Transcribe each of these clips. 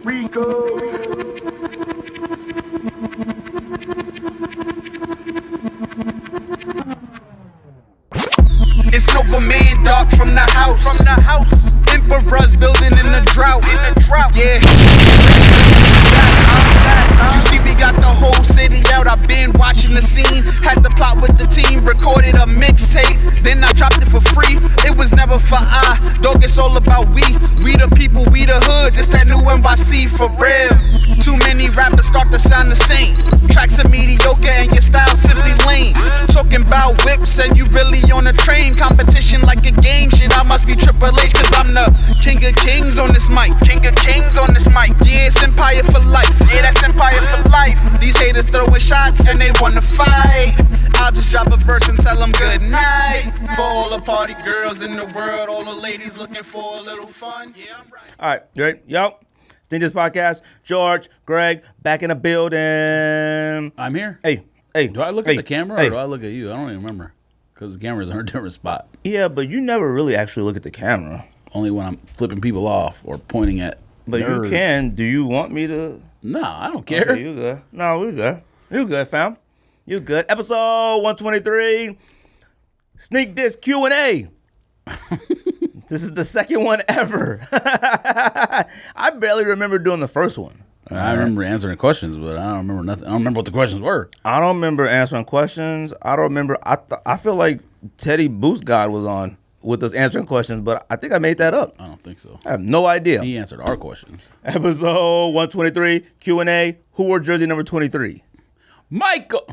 Rico. It's Nova Man Dog from the house. Emperor's building in the drought. Yeah. You see, we got the whole city out. I've been watching the scene. Had to plot with the team. Recorded a mixtape. Then I dropped it for free. It was never for I. Dog, it's all about we. We the people, we the hood. This that new NYC for real. Too many rappers start to sound the same. Tracks are mediocre and your style simply lame. Talking about whips and you really on a train. Competition like a game. Shit, I must be Triple H cause I'm the king of kings on this mic. Yeah, it's Empire for life. Yeah, that's Empire for life. These haters throwing shots and they wanna fight. I'll just drop a verse and tell them good night. For all the party girls in the world, all the ladies looking for a little fun. Yeah, I'm right. All right, you ready? Yo. This podcast, George, Greg, back in the building. I'm here. Hey. Do I look at the camera or do I look at you? I don't even remember because the camera's in a different spot. Yeah, but you never really actually look at the camera. Only when I'm flipping people off or pointing at But nerds. you can. Do you want me to? No, I don't care. Okay, you good. No, we good. You good, fam. You good. Episode 123, Sneak Disc Q&A. This is the second one ever. I barely remember doing the first one. I remember answering questions, but I don't remember nothing. I don't remember what the questions were. I don't remember answering questions. I don't remember. I feel like Teddy Boost God was on with us answering questions, but I think I made that up. I don't think so. I have no idea. He answered our questions. Episode 123, Q&A. Who wore jersey number 23? Michael.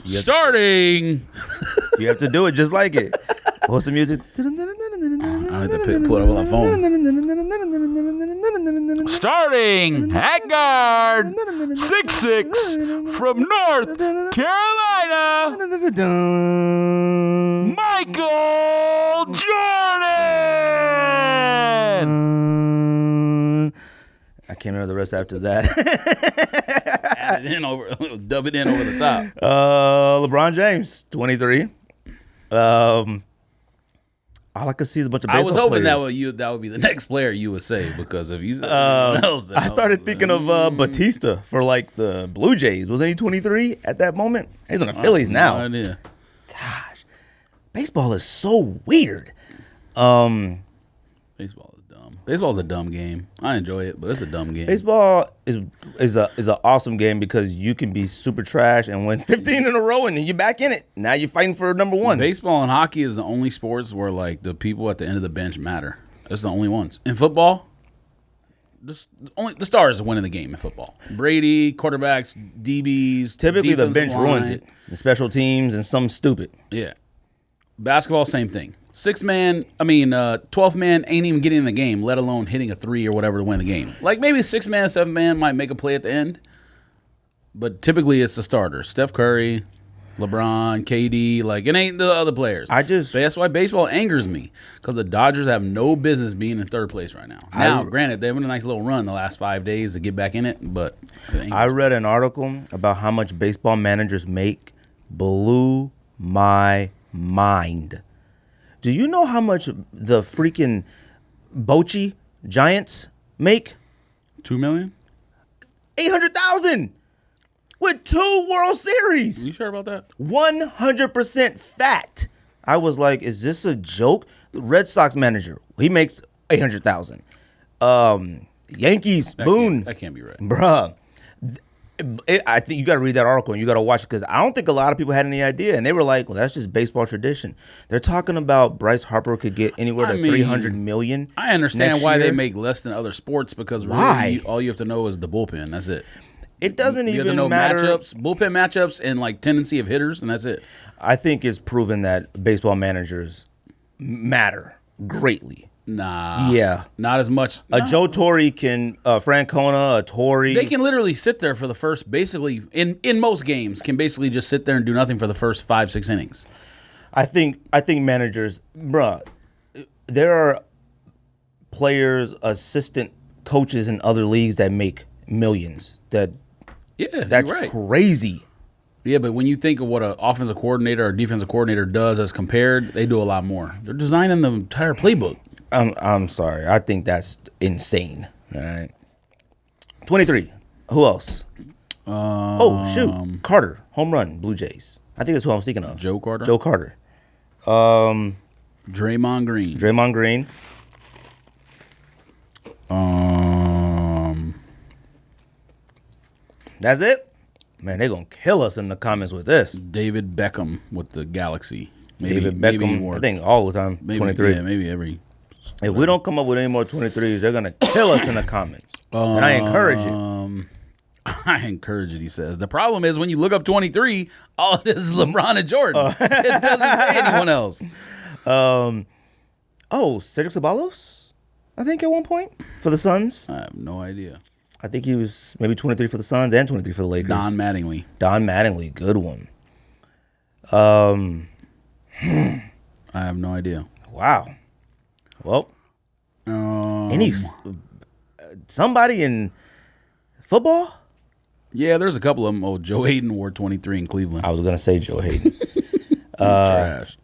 Starting. You have to do it just like it. What's the music? I have to pull it up on my phone. Starting at guard, 6'6", from North Carolina, Michael Jordan. I can't remember the rest after that. Add it in over, dub it in over the top. LeBron James, 23. All I could see is a bunch of baseball I was hoping players. that would be the next player you would say because if you said anyone else, then I started thinking of Batista for like the Blue Jays. Wasn't he 23 at that moment? He's on the Phillies now. No idea. Gosh, baseball is so weird. Baseball is dumb. Baseball is a dumb game. I enjoy it, but it's a dumb game. Baseball is an awesome game because you can be super trash and win 15 in a row and then you're back in it. Now you're fighting for number one. Baseball and hockey is the only sports where like the people at the end of the bench matter. That's the only ones. In football, only the stars are winning the game in football. Brady, quarterbacks, DBs. Typically the bench line. ruins it. The special teams and some stupid. Yeah. Basketball, same thing. 12th man ain't even getting in the game, let alone hitting a three or whatever to win the game. Like maybe 6th man, 7th man might make a play at the end, but typically it's the starters. Steph Curry, LeBron, KD, like it ain't the other players. That's why baseball angers me because the Dodgers have no business being in third place right now. Now, granted, they have a nice little run the last 5 days to get back in it, but I read an article about how much baseball managers make. Blew my mind. Do you know how much the freaking Bochy Giants make? $2 million? $800,000 with 2 World Series. You sure about that? 100% fact. I was like, is this a joke? The Red Sox manager, he makes $800,000. Yankees, Boone. That can't be right. Bruh. I think you got to read that article and you got to watch it because I don't think a lot of people had any idea. And they were like, well, that's just baseball tradition. They're talking about Bryce Harper could get anywhere to $300 million. I understand why year. they make less than other sports because Why? really all you have to know is the bullpen. That's it. It doesn't you even have to know matter. bullpen matchups, and like tendency of hitters, and that's it. I think it's proven that baseball managers matter greatly. Nah. Yeah. Not as much. A Joe Torre can, Francona, a Torre. They can literally sit there for the first, basically, in most games, can basically just sit there and do nothing for the first 5-6 innings. I think managers, bruh, there are players, assistant coaches in other leagues that make millions. That's right. crazy. Yeah, but when you think of what an offensive coordinator or defensive coordinator does as compared, they do a lot more. They're designing the entire playbook. I'm sorry. I think that's insane. All right. 23. Who else? Carter, home run, Blue Jays. I think that's who I'm thinking of. Joe Carter. Draymond Green. That's it. Man, they're gonna kill us in the comments with this. David Beckham with the Galaxy. David Beckham. I think all the time. 23. Yeah, maybe every. If we don't come up with any more 23s, they're gonna kill us in the comments. And I encourage it. I encourage it, he says. The problem is when you look up 23, all it is LeBron and Jordan. It doesn't say anyone else. Cedric Ceballos, I think at one point for the Suns. I have no idea. I think he was maybe 23 for the Suns and 23 for the Lakers. Don Mattingly, good one. I have no idea. Wow. Well, somebody in football? Yeah, there's a couple of them. Oh, Joe Hayden wore 23 in Cleveland. I was going to say Joe Hayden. Trash.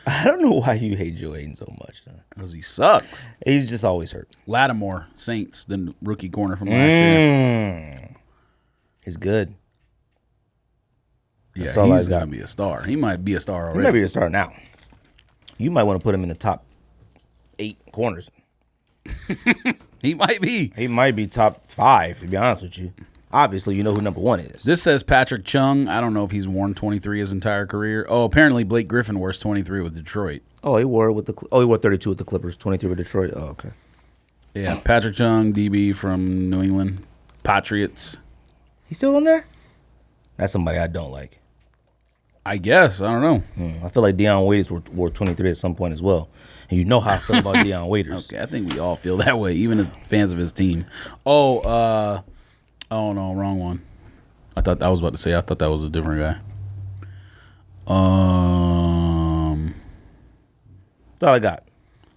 I don't know why you hate Joe Hayden so much. Because he sucks. He's just always hurt. Lattimore, Saints, the rookie corner from last year. He's good. Yeah, he's going to be a star. He might be a star already. He might be a star now. You might want to put him in the top 8 corners. He might be. He might be top 5, to be honest with you. Obviously, you know who number 1 is. This says Patrick Chung. I don't know if he's worn 23 his entire career. Oh, apparently Blake Griffin wears 23 with Detroit. Oh, he wore 32 with the Clippers, 23 with Detroit. Oh, okay. Yeah, Patrick Chung, DB from New England Patriots. He's still on there? That's somebody I don't like. I guess. I don't know. I feel like Deion Waiters wore 23 at some point as well. And you know how I feel about Deion Waiters. Okay, I think we all feel that way, even as fans of his team. Oh, no, wrong one. I thought that was about to say. I thought that was a different guy. That's all I got.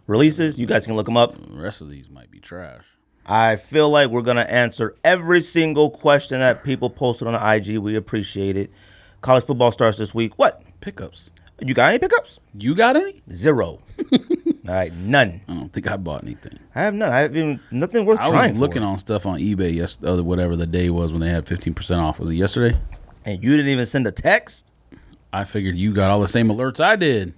Releases, you guys can look them up. The rest of these might be trash. I feel like we're going to answer every single question that people posted on the IG. We appreciate it. College football starts this week. What? Pickups. You got any pickups? You got any? 0. All right, none. I don't think I bought anything. I have none. I have even nothing worth trying. I was looking on stuff on eBay yesterday, whatever the day was when they had 15% off. Was it yesterday? And you didn't even send a text? I figured you got all the same alerts I did.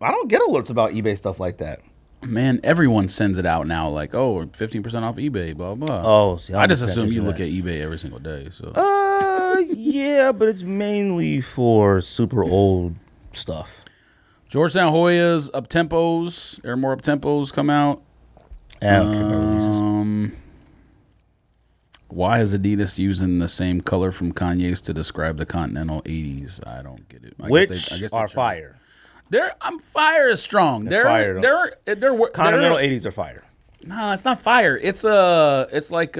I don't get alerts about eBay stuff like that. Man, everyone sends it out now, like, 15% off eBay, blah, blah. Oh, see, I just assume you look at eBay every single day. So. Yeah, but it's mainly for super old stuff. Georgetown Hoyas, up-tempos. There are more up-tempos come out. I don't care about releases. Why is Adidas using the same color from Kanye's to describe the Continental 80s? I don't get it. Which are fire. Fire is strong. Continental 80s are fire. No, it's not fire. It's like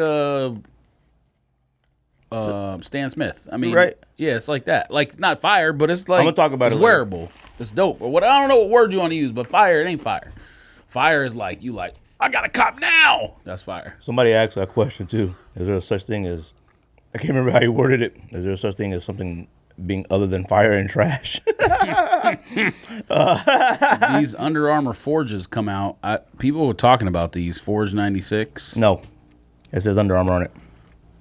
Stan Smith. I mean, right? Yeah, it's like that. Like not fire, but it's like I'm gonna talk about it's wearable. It's dope. Or what? I don't know what word you want to use, but fire. It ain't fire. Fire is like you like. I got a cop now. That's fire. Somebody asked that question too. Is there a such thing as? I can't remember how you worded it. Is there a such thing as something being other than fire and trash? These Under Armour Forges come out. People were talking about these Forge 96. No, it says Under Armour on it.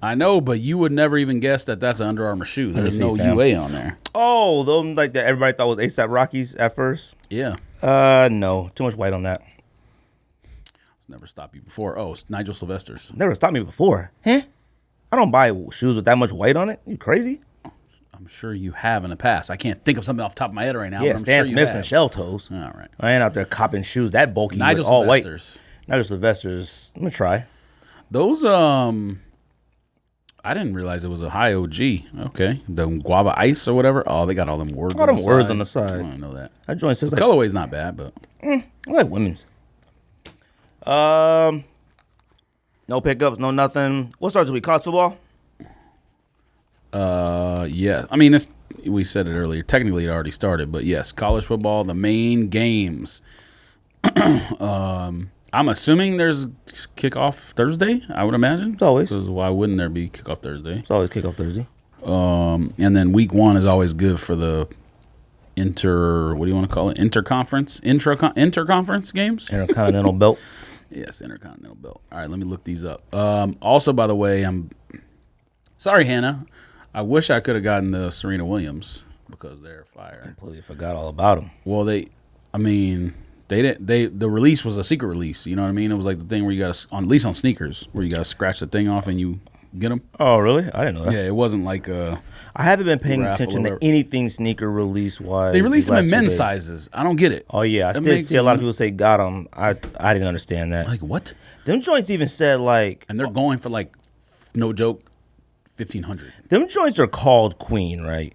I know, but you would never even guess that that's an Under Armour shoe. There's no UA on there. Oh, those like that everybody thought was ASAP Rockies at first. Yeah. No, too much white on that. It's never stopped you before. Oh, it's Nigel Sylvester's. Never stopped me before. Huh? I don't buy shoes with that much white on it. You crazy? I'm sure you have in the past. I can't think of something off the top of my head right now. Yeah, but I'm Stan sure Smiths and shell toes. All right. I ain't out there copping shoes that bulky Nigel with all Sylvester's. White. Nigel Sylvester's. I'm gonna try. Those I didn't realize it was a high OG. Okay, the guava ice or whatever. Oh, they got all them words. All them words on the side. I don't know that. That joint says the like colorway's not bad, but I like women's. No pickups, no nothing. What starts this week? College football. Yeah. I mean, we said it earlier. Technically, it already started, but yes, college football, the main games. I'm assuming there's kickoff Thursday, I would imagine. It's always. Because why wouldn't there be kickoff Thursday? It's always kickoff Thursday. And then week 1 is always good for the what do you want to call it? Interconference games? Intercontinental belt. Yes, Intercontinental belt. All right, let me look these up. Also, by the way, I'm sorry, Hannah. I wish I could have gotten the Serena Williams because they're fire. Completely forgot all about them. Well, they didn't. The release was a secret release. You know what I mean? It was like the thing where you got to, at least on sneakers, where you got to scratch the thing off and you get them. Oh, really? I didn't know that. Yeah, it wasn't like a. I haven't been paying raffle attention or to whatever. anything sneaker release wise. They released them in these last 2 men's days. sizes. I don't get it. Oh yeah, I That still makes see a lot of people say got them. I didn't understand that. Like what? Them joints even said like, And they're going for like, no joke, 1,500. them joints are called Queen, right?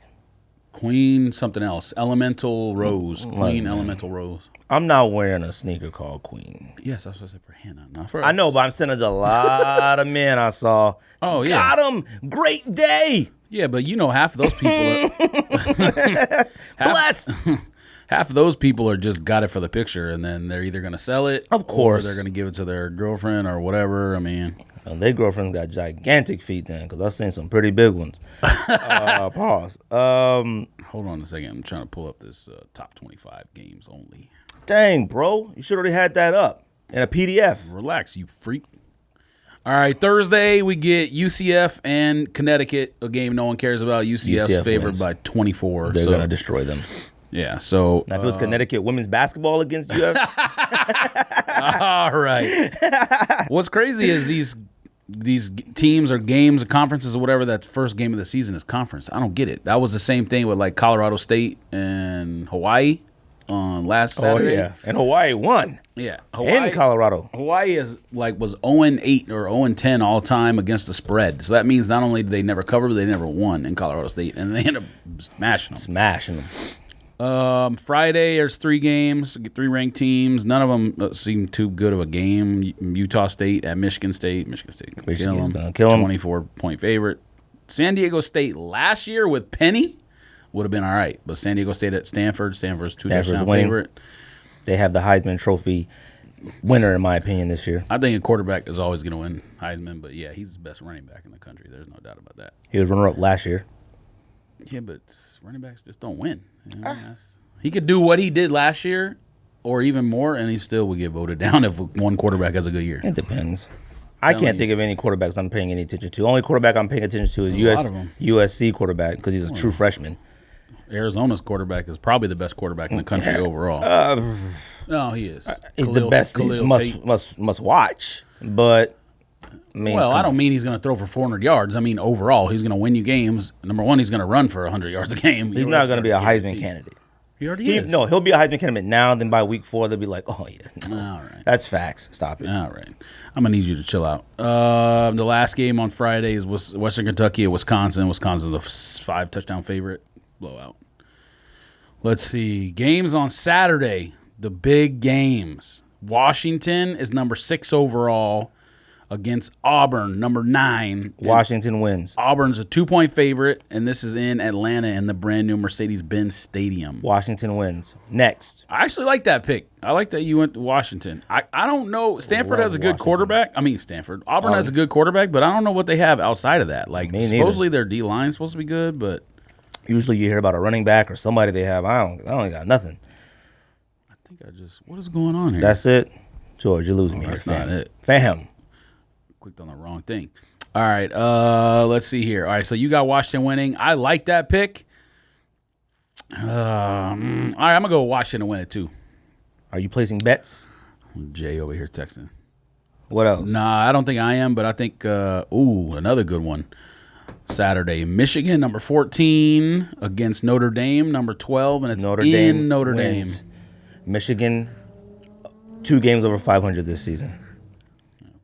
Queen something else. Elemental Rose. Queen Elemental Rose. I'm not wearing a sneaker called Queen. Yes, that's what I said for Hannah, not for us. I know, but I'm sending a lot of men I saw. Oh, yeah. Got them. Great day. Yeah, but you know half of those people are Bless. half of those people are just got it for the picture and then they're either gonna sell it Of course. or they're gonna give it to their girlfriend or whatever. I mean, Their girlfriends got gigantic feet then, because I've seen some pretty big ones. Pause. hold on a second. I'm trying to pull up this top 25 games only. Dang, bro. You should already had that up in a PDF. Relax, you freak. All right, Thursday we get UCF and Connecticut, a game no one cares about. UCF's UCF favored wins. by 24. They're so going to destroy them. yeah, so Now, if it was Connecticut women's basketball against UF, all right. What's crazy is these teams or games or conferences or whatever, that first game of the season is conference. I don't get it. That was the same thing with like Colorado State and Hawaii on last Saturday. oh, yeah. And Hawaii won Yeah. in Colorado. Hawaii was 0-8 or 0-10 all time against the spread. So that means not only did they never cover, but they never won in Colorado State, and they ended up smashing them. Smashing them. Friday, there's 3 games, 3 ranked teams. None of them seem too good of a game. Utah State at Michigan State. Michigan State gonna Michigan's gonna kill 'em. 24-point favorite. San Diego State last year with Penny would have been all right, but San Diego State at Stanford. Stanford's touchdown winning. favorite. They have the Heisman Trophy winner, in my opinion, this year. I think a quarterback is always going to win Heisman, but yeah, he's the best running back in the country. There's no doubt about that. He was runner-up last year. Yeah, but running backs just don't win. You know, he could do what he did last year or even more, and he still would get voted down if one quarterback has a good year. It depends. I can't think of any quarterbacks I'm paying any attention to. Only quarterback I'm paying attention to is lot of 'em. USC quarterback, because he's a true freshman. Arizona's quarterback is probably the best quarterback in the country overall. No, he is. He's the best. He's must watch. But I mean, Well, I don't mean he's going to throw for 400 yards. I mean, overall, he's going to win you games. Number one, he's going to run for 100 yards a game. he's not going to be a Heisman candidate. He already is. No, he'll be a Heisman candidate now. Then by week 4, they'll be like, oh yeah, no. All right. That's facts. Stop it. All right. I'm going to need you to chill out. The last game on Friday is Western Kentucky at Wisconsin. Wisconsin's a 5-touchdown favorite. Blowout. Let's see. Games on Saturday. The big games. Washington is number 6 overall against Auburn, number 9. Washington wins. Auburn's a 2-point favorite, and this is in Atlanta in the brand new Mercedes-Benz Stadium. Washington wins. Next. I actually like that pick. I like that you went to Washington. I don't know. Stanford has a good Washington. quarterback. I mean, Stanford. Auburn has a good quarterback, but I don't know what they have outside of that. Like, Me neither. supposedly their D-line is supposed to be good, but Usually you hear about a running back or somebody they have. I don't got nothing. I think what is going on here? That's it. George, you're losing me. that's here, fam. not it. Fam. Clicked on the wrong thing. All right, let's see here. All right, so you got Washington winning. I like that pick. All right, I'm going to go Washington win it too. Are you placing bets? Jay over here texting. What else? Nah, I don't think I am, but I think, another good one. Saturday, Michigan, number 14, against Notre Dame, number 12, and it's Notre Dame wins. Michigan, 2 games over 500 this season.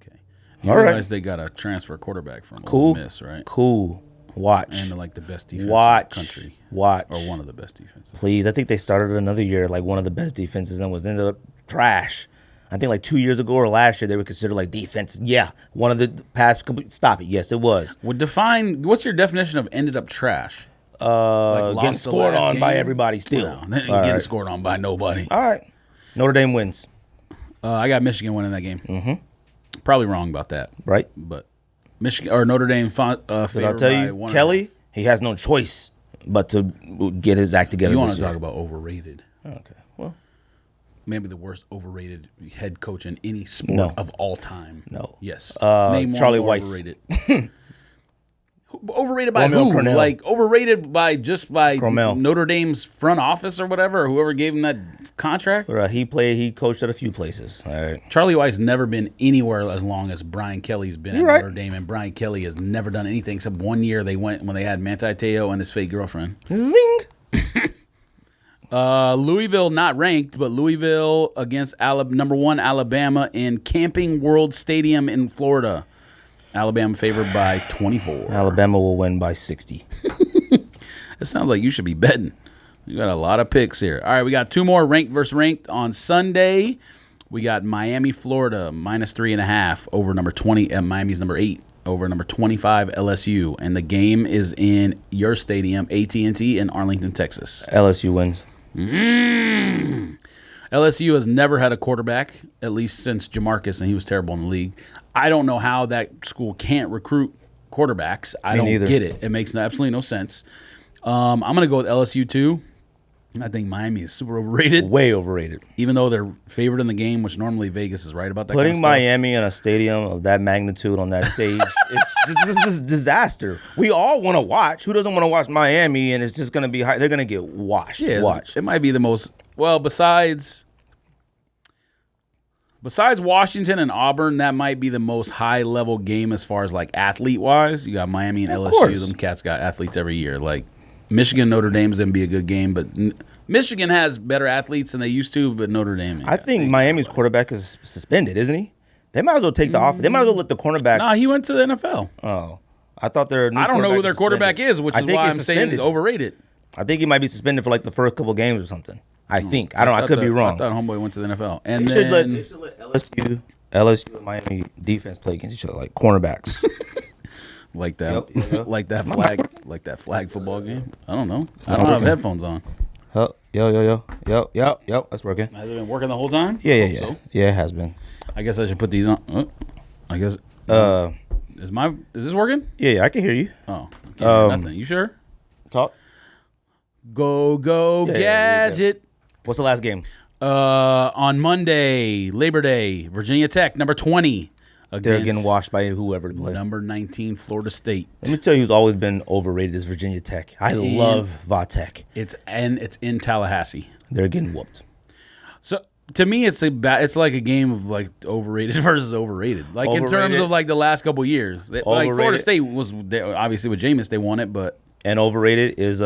Okay. You All right. realize they got a transfer quarterback from Ole Miss, right? Cool. Watch. And they're like the best defense Watch. in the country. Watch. Or one of the best defenses. Please. I think they started another year like one of the best defenses and ended up trash. I think like 2 years ago or last year they were considered like defense. Yeah, one of the past. Stop it. Yes, it was. What's your definition of ended up trash? Getting scored on by everybody still. No, getting scored on by nobody. All right. Notre Dame wins. I got Michigan winning that game. Mm-hmm. Probably wrong about that. Right. But Michigan or Notre Dame I'll favored tell by you, 1.5. Kelly, he has no choice but to get his act together. You want this to year. talk about overrated? Okay, well, Maybe the worst overrated head coach in any sport of all time. No. Yes. Name Charlie one more Weiss. Overrated. Overrated by Romeo who? Cornell. Like overrated by Cornell. Notre Dame's front office or whatever, or whoever gave him that contract. He coached at a few places. All right. Charlie Weiss never been anywhere as long as Brian Kelly's been at right. Notre Dame, and Brian Kelly has never done anything except 1 year they went when they had Manti Te'o and his fake girlfriend. Zing. Louisville not ranked, but Louisville against number 1 Alabama in Camping World Stadium in Florida. Alabama favored by 24. Alabama will win by 60. It sounds like you should be betting. You got a lot of picks here. All right, we got 2 more ranked versus ranked on Sunday. We got Miami, Florida, -3.5 over number 20. Miami's number 8 over number 25 LSU, and the game is in your stadium, AT&T in Arlington, Texas. LSU wins. LSU has never had a quarterback, at least since Jamarcus, and he was terrible in the league. I don't know how that school can't recruit quarterbacks. I don't get it. It makes absolutely no sense. I'm going to go with LSU too. I think Miami is super overrated. Way overrated. Even though they're favored in the game, which normally Vegas is right about that Putting kind of stuff. Miami in a stadium of that magnitude on that stage, this is disaster. We all want to watch. Who doesn't want to watch Miami? And it's just going to be high. They're going to get washed. Yeah, Watch. it might be the most, well, besides Washington and Auburn, that might be the most high-level game as far as, like, athlete-wise. You got Miami and LSU. course. Them cats got athletes every year. Like, Michigan, Notre Dame's going to be a good game, but Michigan has better athletes than they used to, but Notre Dame. I think Miami's quarterback is suspended, isn't he? They might as well take the off. They might as well let the cornerbacks. Nah, he went to the NFL. Oh, I thought their. I don't know who their quarterback is, which is why I'm saying he's overrated. I think he might be suspended for like the first couple games or something. I think. I don't. I could be wrong. I thought Homeboy went to the NFL. And They then should let LSU and Miami defense play against each other like cornerbacks. like that, Yep. like that flag football game. I don't know. I don't have headphones on. Yo. That's working. Has it been working the whole time? Yeah. So. Yeah, it has been. I guess I should put these on. Oh, I guess. Is this working? Yeah, I can hear you. Oh, I can't hear nothing. You sure? Talk. Go Yeah, Gadget. What's the last game? On Monday, Labor Day, Virginia Tech, number 20. They're getting washed by whoever played. Number 19, Florida State. Let me tell you who's always been overrated is Virginia Tech. I love Va-Tech. It's in Tallahassee. They're getting whooped. So to me, it's like a game of like overrated versus overrated. Like in terms Overrated. of like the last couple years, like Florida Overrated. State was obviously with Jameis, they won it, but And overrated is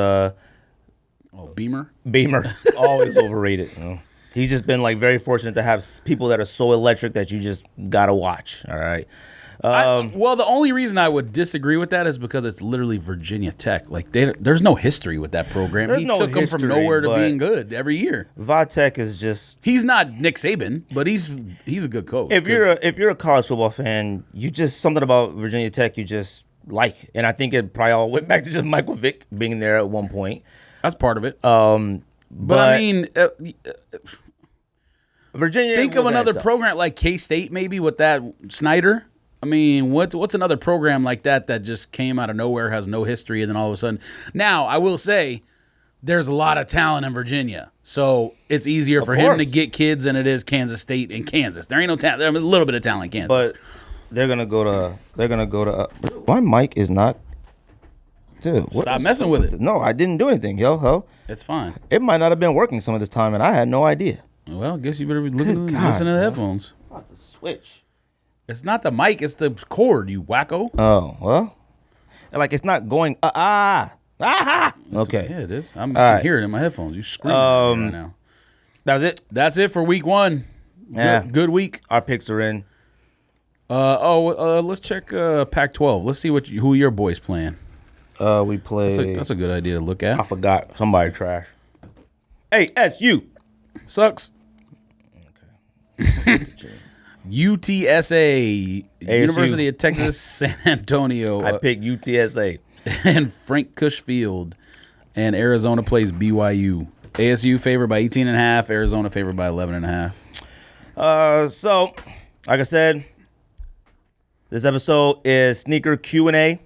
Beamer. Beamer. Always overrated. You know? He's just been like very fortunate to have people that are so electric that you just gotta watch. All right. Well, the only reason I would disagree with that is because it's literally Virginia Tech. Like there's no history with that program. There's He no took them from history, nowhere to but- being good every year. Va-Tech is just. He's not Nick Saban, but he's a good coach. If you're a college football fan, you just something about Virginia Tech you just like, and I think it probably all went back to just Michael Vick being there at one point. That's part of it. But I mean, Virginia. think of was another that program like K-State maybe with that Snyder. I mean, what's another program like that just came out of nowhere, has no history, and then all of a sudden. Now, I will say, there's a lot of talent in Virginia, so it's easier for him to get kids than it is Kansas State and Kansas. There ain't no talent. There's a little bit of talent in Kansas. But they're gonna go to. My mic is not. Dude, Stop messing with it. No, I didn't do anything, yo. It's fine. It might not have been working some of this time, and I had no idea. Well, I guess you better be listening God, to the headphones. About to switch. It's not the mic, it's the cord, you wacko. Oh well, like it's not going. Okay. Yeah, it is. I can right. hear it in my headphones. You screaming at me right now. That was it. That's it for week 1. Yeah. Good week. Our picks are in. Let's check Pac-12. Let's see who your boys playing. We play. That's a good idea to look at. I forgot. Somebody trash. ASU. Sucks. UTSA, University of Texas San Antonio. I picked UTSA. And Frank Cushfield. And Arizona plays BYU. ASU favored by 18.5. Arizona favored by 11.5. So, like I said, this episode is sneaker Q&A.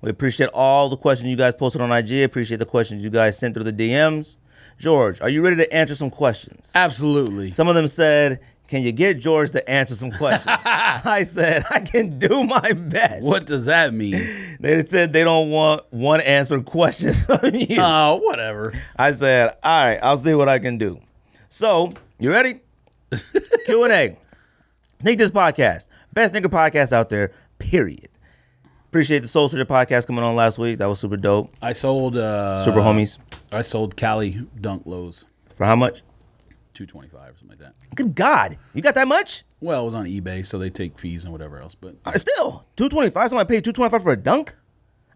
We appreciate all the questions you guys posted on IG. Appreciate the questions you guys sent through the DMs. George, are you ready to answer some questions? Absolutely. Some of them said, can you get George to answer some questions? I said, I can do my best. What does that mean? They said they don't want one answer questions from you. Oh, whatever. I said, all right, I'll see what I can do. So, you ready? Q&A. Sneak This Podcast. Best sneaker podcast out there, period. Appreciate the Soul Searcher podcast coming on last week. That was super dope. I sold Super homies. I sold Cali Dunk Lows, For how much? $225 or something like that. Good God. You got that much? Well, it was on eBay, so they take fees and whatever else. But Still, $225. Somebody paid $225 for a dunk?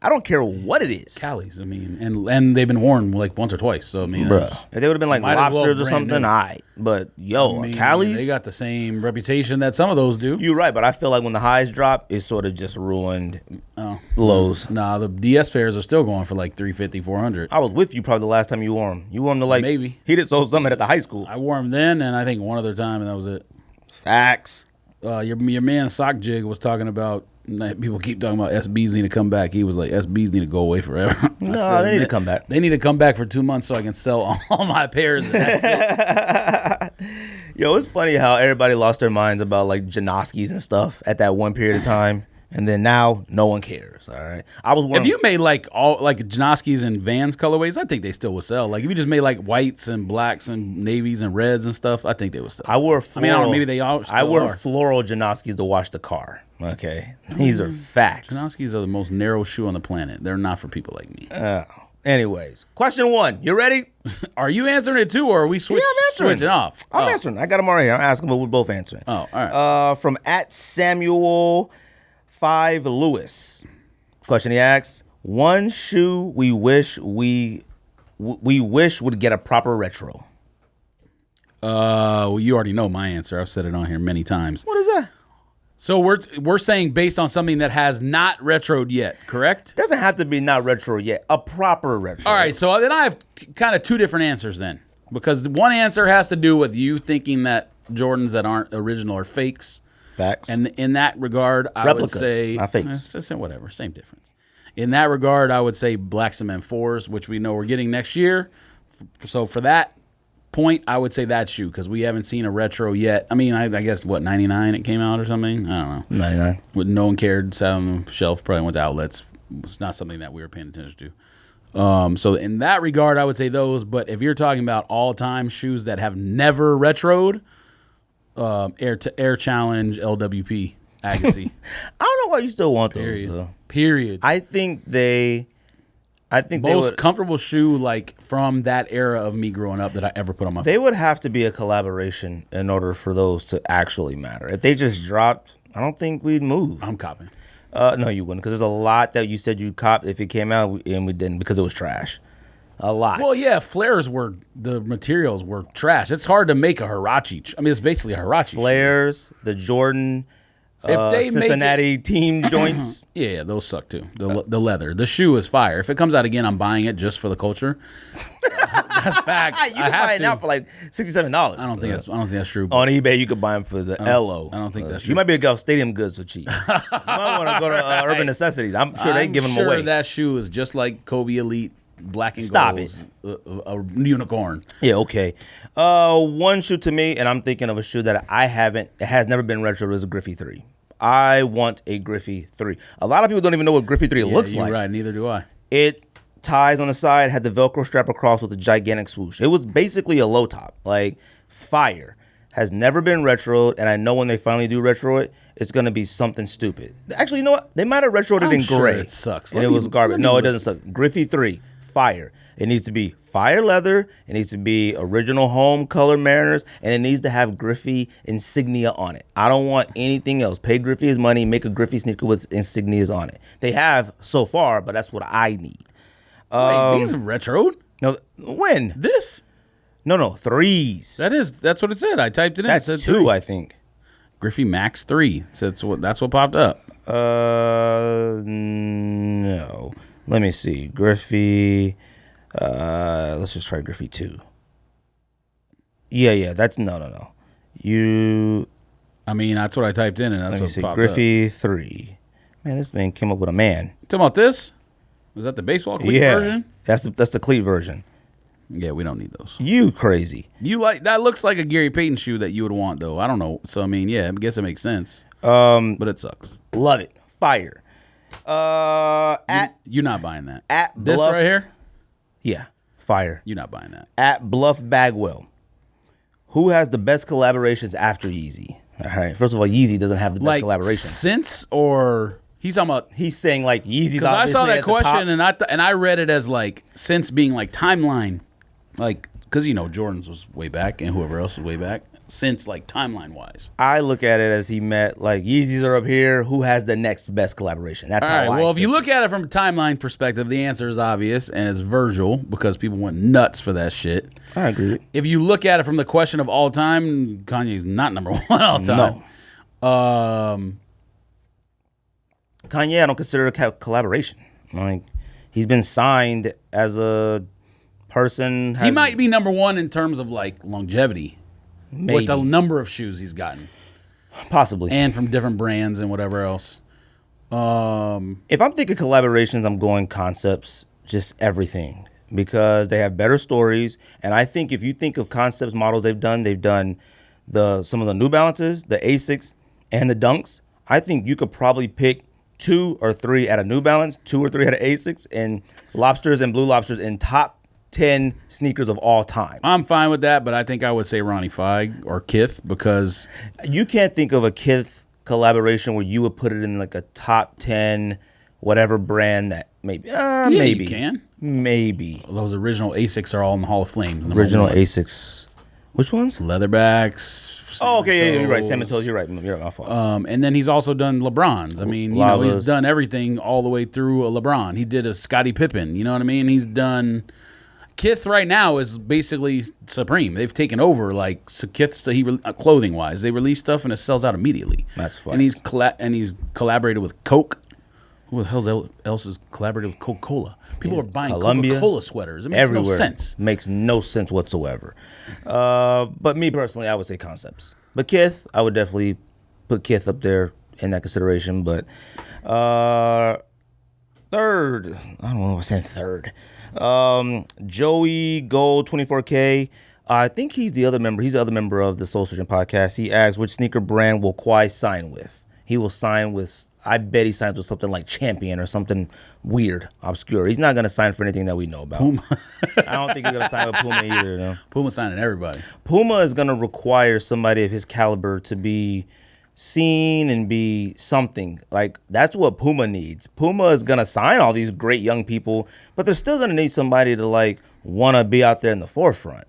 I don't care what it is. Cali's, I mean, and they've been worn like once or twice. So I mean, Bruh. If they would have been like might as well lobsters or brand something, new. all right. But yo, I mean, Cali's? they got the same reputation that some of those do. You're right, but I feel like when the highs drop, it sort of just ruined lows. Nah, the DS pairs are still going for like $350, $400. I was with you probably the last time you wore them. You wore them to like Maybe. He did sold something at the high school. I wore them then, and I think one other time, and that was it. Facts. Your man Sock Jig was talking about. People keep talking about SBs need to come back. He was like, SBs need to go away forever. No, they need to come back. They need to come back for 2 months so I can sell all my pairs. And that's it. Yo, it's funny how everybody lost their minds about like Janoskis and stuff at that one period of time, and then now no one cares. All right, I was wearing. If you made like all like Janoskis and Vans colorways, I think they still would sell. Like if you just made like whites and blacks and navies and reds and stuff, I think they would still. I wore floral. I mean, I don't know, maybe they all. Still I wore are. floral Janoskis to wash the car. Okay, these are facts. Janoskis are the most narrow shoe on the planet. They're not for people like me. Anyways, question 1. You ready? Are you answering it too, or are we switching off? I'm answering. I got them already. I'm asking, but we're both answering. Oh, all right. From @Samuel5Lewis. Question he asks: one shoe we wish we would get a proper retro. Well, you already know my answer. I've said it on here many times. What is that? So we're saying based on something that has not retroed yet, correct? Doesn't have to be not retro yet. A proper retro. All right. So then I have kind of two different answers then, because one answer has to do with you thinking that Jordans that aren't original are fakes. Facts. And in that regard, I Replicas, would say not fakes. Whatever, same difference. In that regard, I would say Black Cement 4s, which we know we're getting next year. So for that point, I would say that shoe, because we haven't seen a retro yet. I mean, I guess, 99 it came out or something? I don't know. 99. No one cared, sat on the shelf, probably went to outlets. It's not something that we were paying attention to. So in that regard, I would say those. But if you're talking about all-time shoes that have never retroed, Air Challenge, LWP, Agassi. I don't know why you still want those. Period. Though. Period. I think they Most would, comfortable shoe like from that era of me growing up that I ever put on my foot. they would have to be a collaboration in order for those to actually matter. If they just dropped, I don't think we'd move. I'm copping. No, you wouldn't, because there's a lot that you said you copped if it came out, and we didn't because it was trash. A lot. Well, yeah, the materials were trash. It's hard to make a Huarache. I mean, it's basically a Huarache. Flares, the Jordan, If they Cincinnati team joints. Yeah, those suck too. The leather. The shoe is fire. If it comes out again, I'm buying it just for the culture. That's facts. You can buy it now for like $67. I don't think that's true. On eBay, you could buy them for the LO. I don't think that's true. You might be able to go Stadium Goods for cheap. You might want to go to Urban Necessities. I'm sure they give them sure away. That shoe is just like Kobe Elite Black and Stop Gold's, a unicorn. Yeah, okay. One shoe to me, and I'm thinking of a shoe that it has never been retro, is a Griffey 3. I want a Griffey 3. A lot of people don't even know what Griffey 3 looks like. Right, neither do I. It ties on the side, had the Velcro strap across with a gigantic swoosh. It was basically a low top, like fire. Has never been retroed, and I know when they finally do retro it, it's going to be something stupid. Actually, you know what? They might have retroed it in sure gray. it sucks. And it was garbage. No, it doesn't suck. Griffey 3, fire. It needs to be fire leather. It needs to be original home color Mariners, and it needs to have Griffey insignia on it. I don't want anything else. Pay Griffey his money, make a Griffey sneaker with insignias on it. They have so far, but that's what I need. Wait, these are retroed? No, when? This? No, 3s. That's what it said. I typed it in. That's it said 2, 3. I think. Griffey Max 3. So that's what popped up. No. Let me see. Griffey. Let's just try Griffey 2. Yeah. That's no. I mean, that's what I typed in, and that's what popped Griffey 3. Man, this man came up with a man. Talking about this? Was that the baseball cleat version? That's the cleat version. Yeah, we don't need those. You crazy. You like that? Looks like a Gary Payton shoe that you would want, though. I don't know. So I mean, yeah, I guess it makes sense. But it sucks. Love it. Fire. You're not buying that. At this Bluff, right here. Yeah, fire. You're not buying that. At Bluff Bagwell. Who has the best collaborations after Yeezy? All right. First of all, Yeezy doesn't have the best collaboration. Since or he's talking about. He's saying like Yeezy's. Because I saw that question and I read it as like since being like timeline, like because Jordan's was way back and whoever else was way back. Since like timeline wise, I look at it as he met like Yeezys are up here. Who has the next best collaboration? That's all how. Right. Well, if you look at it from a timeline perspective, the answer is obvious and it's Virgil because people went nuts for that shit. I agree. If you look at it from the question of all time, Kanye's not number one all time. No. Kanye, I don't consider a collaboration. Like he's been signed as a person. He might be number one in terms of like longevity. Maybe. With the number of shoes he's gotten. Possibly. And from different brands and whatever else. If I'm thinking collaborations, I'm going concepts, just everything. Because they have better stories. And I think if you think of concepts models they've done some of the New Balances, the Asics, and the Dunks. I think you could probably pick 2 or 3 at a New Balance, 2 or 3 at an Asics, and Lobsters and Blue Lobsters in top 10 sneakers of all time. I'm fine with that, but I think I would say Ronnie Feig or Kith because you can't think of a Kith collaboration where you would put it in like a top 10 whatever brand that maybe maybe you can. Maybe those original Asics are all in the Hall of Flames. Original Asics. Which ones? Leatherbacks. Oh, okay, yeah, you're right. Salmon toes. You're right. My fault. And then he's also done LeBrons. I mean, he's done everything all the way through a LeBron. He did a Scottie Pippen. You know what I mean? He's done. Kith right now is basically Supreme. They've taken over like so Kith clothing wise. They release stuff and it sells out immediately. That's fun. And he's collaborated with Coke. Who the hell else is collaborated with Coca-Cola? People are buying Coca-Cola sweaters. It makes everywhere. no sense. Makes no sense whatsoever. But me personally, I would say concepts. But Kith, I would definitely put Kith up there in that consideration. But third, I don't know if I'm saying third. Joey Gold 24K. I think he's the other member. He's the other member of the Soul Surgeon podcast. He asks, which sneaker brand will Kawhi sign with? He will sign with, I bet he signs with something like Champion or something weird, obscure. He's not going to sign for anything that we know about. Puma. I don't think he's going to sign with Puma either. No. Puma's signing everybody. Puma is going to require somebody of his caliber to be seen and be something. Like, that's what Puma needs. Puma is going to sign all these great young people, but they're still going to need somebody to, like, want to be out there in the forefront.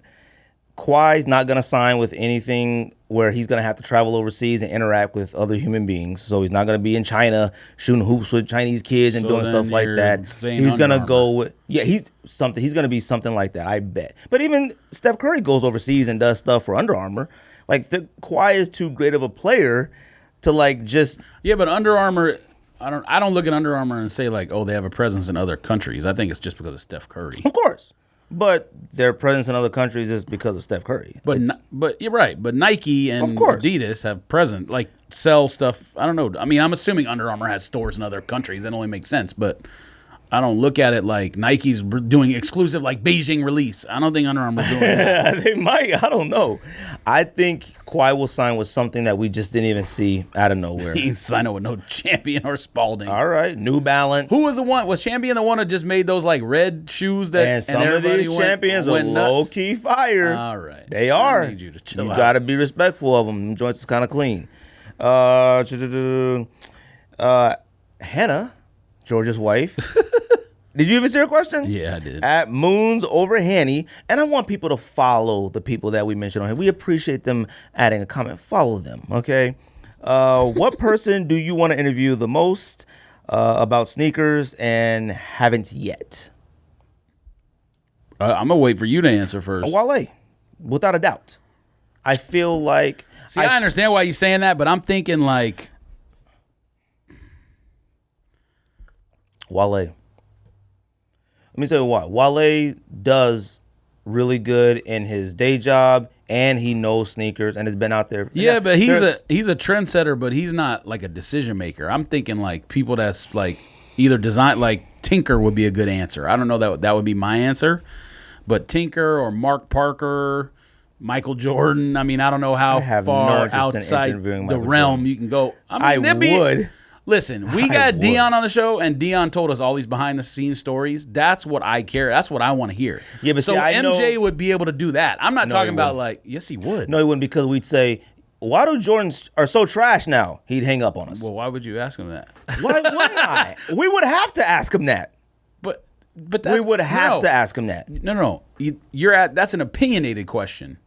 Kawhi's not going to sign with anything where he's going to have to travel overseas and interact with other human beings. So he's not going to be in China shooting hoops with Chinese kids and doing stuff like that. He's going to go with, he's going to be something like that, I bet. But even Steph Curry goes overseas and does stuff for Under Armour. Like, Kawhi is too great of a player to, like, just... Yeah, but Under Armour... I don't look at Under Armour and say, like, oh, they have a presence in other countries. I think it's just because of Steph Curry. Of course. But their presence in other countries is because of Steph Curry. But you're right. But Nike and Adidas have present, like, sell stuff. I don't know. I mean, I'm assuming Under Armour has stores in other countries. That only makes sense. But I don't look at it like Nike's doing exclusive, like, Beijing release. I don't think Under Armour's doing that. They might. I don't know. I think Kawhi will sign with something that we just didn't even see out of nowhere. He ain't signing with no Champion or Spalding. All right. New Balance. Who was the one? Was Champion the one that just made those, like, red shoes that... And some of these champions are low-key fire. All right. They are. I need you to chill out. You got to be respectful of them. Them joints is kind of clean. Hannah, George's wife... Did you even see her question? Yeah, I did. At Moons over Hanny. And I want people to follow the people that we mentioned on here. We appreciate them adding a comment. Follow them, okay? What person do you want to interview the most about sneakers and haven't yet? I'm going to wait for you to answer first. Wale, without a doubt. I feel like... See, I understand why you're saying that, but I'm thinking like... Wale. Let me tell you why. Wale does really good in his day job, and he knows sneakers and has been out there. Yeah, but he's a trendsetter, but he's not like a decision maker. I'm thinking like people that's like either design, like Tinker would be a good answer. I don't know that would be my answer, but Tinker or Mark Parker, Michael Jordan. I mean, I don't know how far outside the realm you can go. I would. Listen, we got Dion on the show, and Dion told us all these behind-the-scenes stories. That's what I care. That's what I want to hear. Yeah, but so MJ would be able to do that. I'm not talking about like, yes, he would. No, he wouldn't, because we'd say, why do Jordans are so trash now? He'd hang up on us. Well, why would you ask him that? Why wouldn't I? We would have to ask him that. But that's, we would have to ask him that. No. That's an opinionated question.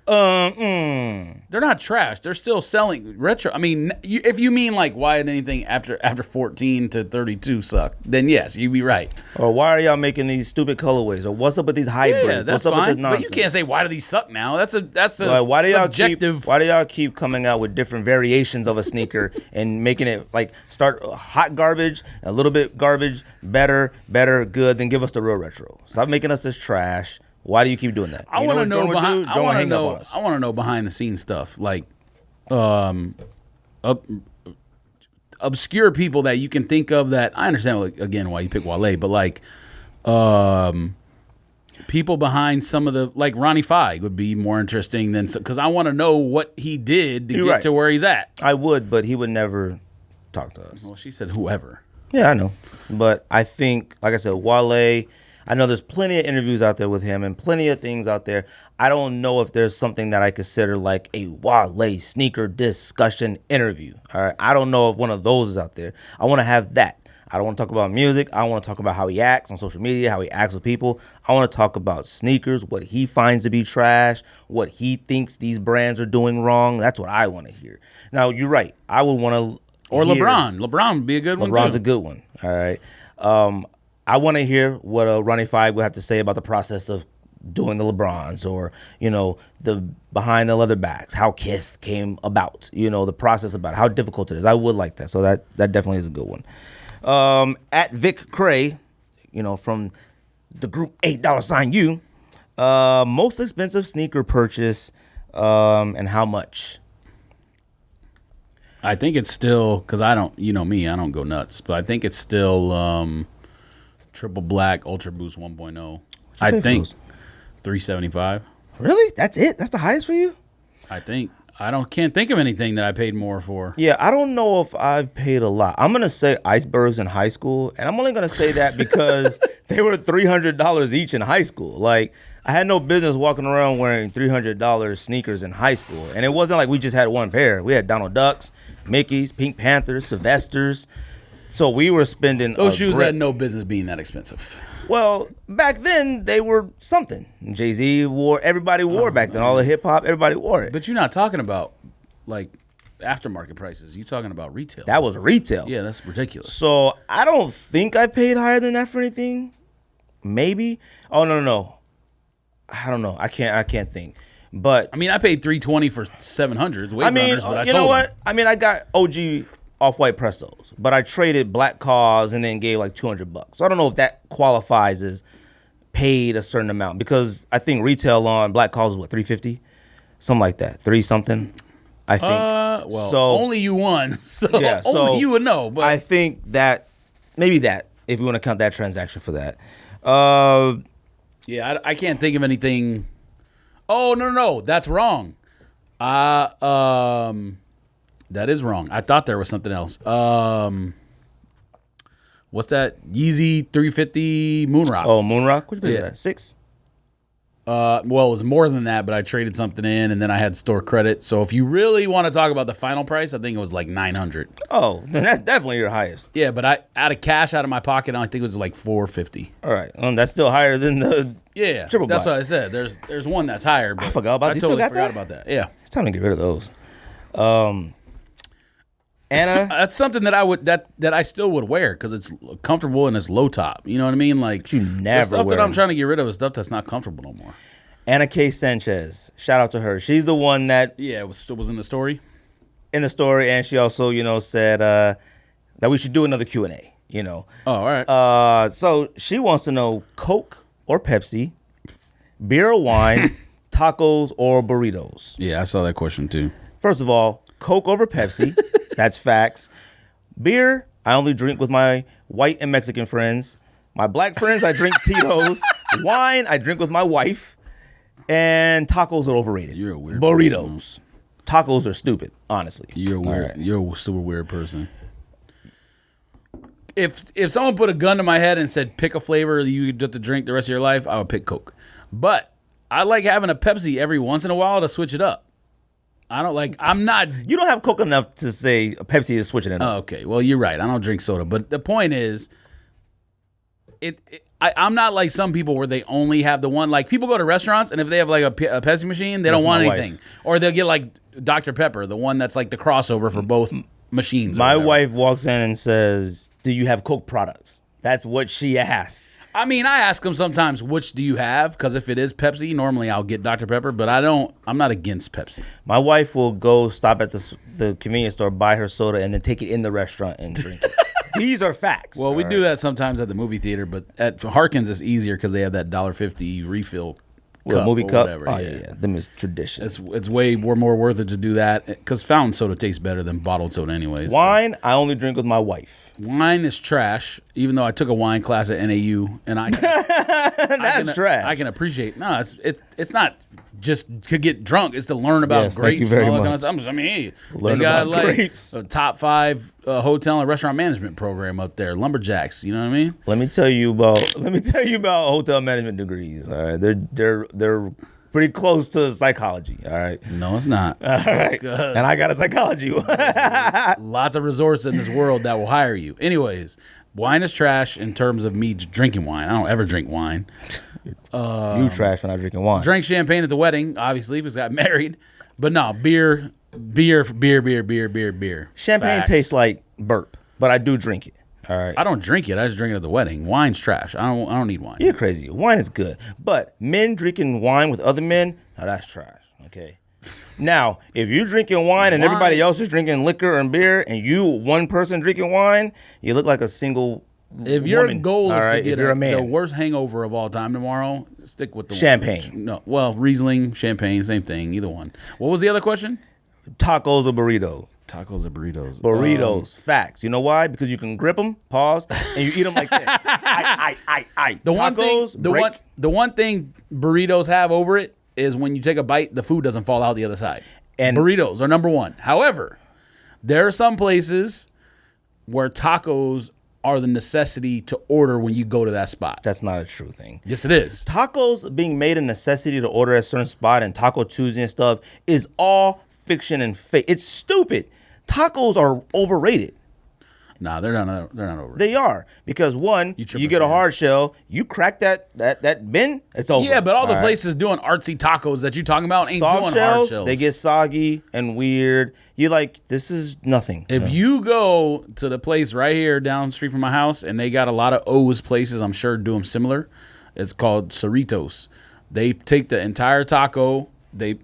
They're not trash. They're still selling retro. I mean, if you mean like why did anything after 14 to 32 suck, then yes, you'd be right. Or why are y'all making these stupid colorways? Or what's up with these hybrids? Yeah, that's what's up fine. with this nonsense? But you can't say why do these suck now. That's a why do subjective. Why do y'all keep coming out with different variations of a sneaker and making it like start hot garbage, a little bit garbage, better, good, then give us the real retro. Stop making us this trash. Why do you keep doing that? I want to know behind. I want to know behind the scenes stuff, like obscure people that you can think of. That I understand, like, again, why you pick Wale, but like people behind some of the, like Ronnie Fieg would be more interesting than, because I want to know what he did to get to where he's at. I would, but he would never talk to us. Well, she said whoever. Yeah, I know, but I think, like I said, Wale. I know there's plenty of interviews out there with him and plenty of things out there. I don't know if there's something that I consider like a Wale sneaker discussion interview. All right. I don't know if one of those is out there. I want to have that. I don't want to talk about music. I want to talk about how he acts on social media, how he acts with people. I want to talk about sneakers, what he finds to be trash, what he thinks these brands are doing wrong. That's what I want to hear. Now, you're right. I would want to. Or LeBron. LeBron would be a good one, too. LeBron's a good one. All right. I want to hear what Ronnie Fieg would have to say about the process of doing the LeBrons, or, you know, the behind the leather bags, how Kith came about, you know, the process about it, how difficult it is. I would like that. So that definitely is a good one. At Vic Cray, you know, from the group $8 most expensive sneaker purchase, and how much? I think it's still, because I don't, you know me, I don't go nuts, but I think it's still Triple Black Ultra Boost 1.0. I think $375. Really? That's it? That's the highest for you? I think. Can't think of anything that I paid more for. Yeah, I don't know if I've paid a lot. I'm gonna say icebergs in high school, and I'm only gonna say that because they were $300 each in high school. Like, I had no business walking around wearing $300 sneakers in high school, and it wasn't like we just had one pair. We had Donald Ducks, Mickey's, Pink Panthers, Sylvesters. So we were spending. Those shoes had no business being that expensive. Well, back then they were something. Jay-Z wore. Everybody wore back then. All the hip hop, everybody wore it. But you're not talking about like aftermarket prices. You're talking about retail. That was retail. Yeah, that's ridiculous. So I don't think I paid higher than that for anything. Maybe. Oh no. I don't know. I can't think. But I mean, I paid $320 for 700s. I mean, you know what? I mean, I got OG Off-White Prestos, but I traded Black Cause and then gave like $200. So I don't know if that qualifies as paid a certain amount, because I think retail on Black Cause is what, $350, something like that, 3 something. I think. Well, so only you won, so yeah, only you would know. But I think that maybe that, if you want to count that transaction for that. Yeah, I can't think of anything. Oh no, that's wrong. That is wrong. I thought there was something else. What's that? Yeezy 350 Moonrock. Oh, Moonrock? What you pay for that? 6? Well, it was more than that, but I traded something in, and then I had store credit. So if you really want to talk about the final price, I think it was like $900. Oh, then that's definitely your highest. Yeah, but I out of cash out of my pocket, I think it was like $450. All right, that's still higher than the Triple Black. That's what I said. There's one that's higher. But I forgot about. I totally forgot about that. Yeah, it's time to get rid of those. Anna, that's something that I would that I still would wear because it's comfortable and it's low top. You know what I mean? Like, you never the stuff wear that I'm trying to get rid of is stuff that's not comfortable no more. Anna K. Sanchez, shout out to her. She's the one that was in the story. In the story, and she also said that we should do another Q&A. Oh, all right. So she wants to know Coke or Pepsi, beer or wine, tacos or burritos? Yeah, I saw that question too. First of all, Coke over Pepsi. That's facts. Beer, I only drink with my white and Mexican friends. My black friends, I drink Tito's. Wine, I drink with my wife. And tacos are overrated. You're a weird burritos. Tacos are stupid, honestly. You're weird. Right. You're a super weird person. If someone put a gun to my head and said pick a flavor that you get to drink the rest of your life, I would pick Coke. But I like having a Pepsi every once in a while to switch it up. I'm not. You don't have Coke enough to say Pepsi is switching it up. Oh, okay, well you're right. I don't drink soda, but the point is, I'm not like some people where they only have the one. Like people go to restaurants and if they have like a Pepsi machine, they don't want anything, or they'll get like Dr. Pepper, the one that's like the crossover for both machines. My wife walks in and says, "Do you have Coke products?" That's what she asks. I mean, I ask them sometimes, which do you have? Because if it is Pepsi, normally I'll get Dr. Pepper, but I'm not against Pepsi. My wife will go stop at the convenience store, buy her soda, and then take it in the restaurant and drink it. These are facts. Well, we do that sometimes at the movie theater, but at Harkins it's easier because they have that $1.50 refill cup movie or cup. whatever. Oh yeah. Them is tradition. It's way more worth it to do that because fountain soda tastes better than bottled soda anyways. Wine, I only drink with my wife. Wine is trash, even though I took a wine class at NAU, and That's trash. I can appreciate. No, it's not just to get drunk. It's to learn about Yes, thank grapes you very and all that much. kind of stuff. I mean, hey, Learn they got about like grapes. a top 5 hotel and restaurant management program up there. Lumberjacks, you know what I mean? Let me tell you about hotel management degrees. All right, they're pretty close to psychology. All right. No, it's not. All right. And I got a psychology. Lots of resorts in this world that will hire you. Anyways, wine is trash in terms of me drinking wine. I don't ever drink wine. You trash when I'm drinking wine. Drank champagne at the wedding, obviously, because I got married. But no, beer. Champagne Facts. tastes like burp, but I do drink it. All right. I don't drink it. I just drink it at the wedding. Wine's trash. I don't need wine. You're crazy. Wine is good. But men drinking wine with other men, now that's trash. Okay. Now, if you're drinking wine and everybody else is drinking liquor and beer and you one person drinking wine, you look like a single If your woman, goal is all right, to if get you're a man. the worst hangover of all time tomorrow, stick with the Champagne. No, well, Riesling, champagne, same thing, either one. What was the other question? Tacos or burrito. Tacos or burritos? Burritos. Facts. You know why? Because you can grip them, pause, and you eat them like that. The Tacos, the one thing burritos have over it is when you take a bite, the food doesn't fall out the other side. And burritos are number one. However, there are some places where tacos are the necessity to order when you go to that spot. that's not a true thing. Yes, it is. Tacos being made a necessity to order at a certain spot and Taco Tuesday and stuff is all fiction and fake. It's stupid. Tacos are overrated. Nah, they're not over. They are, because one, you get a hard shell, you crack that bin, it's over. Yeah, but all the right? places doing artsy tacos that you're talking about ain't Soft doing shells, hard shells. they get soggy and weird. You're like, this is nothing. If you go to the place right here down the street from my house, and they got a lot of O's places, I'm sure do them similar. It's called Cerritos. They take the entire taco, they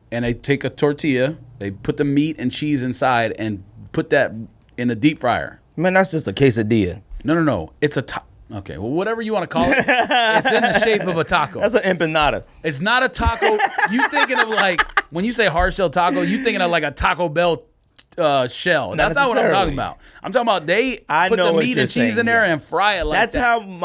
take a tortilla, they put the meat and cheese inside, and put that in the deep fryer. Man, that's just a quesadilla. No. It's a okay. Well, whatever you want to call it, it's in the shape of a taco. That's an empanada. It's not a taco. You thinking of like when you say hard shell taco, you thinking of like a Taco Bell shell. That's not what I'm talking about. I'm talking about they put the meat and cheese in there and fry it like that's that.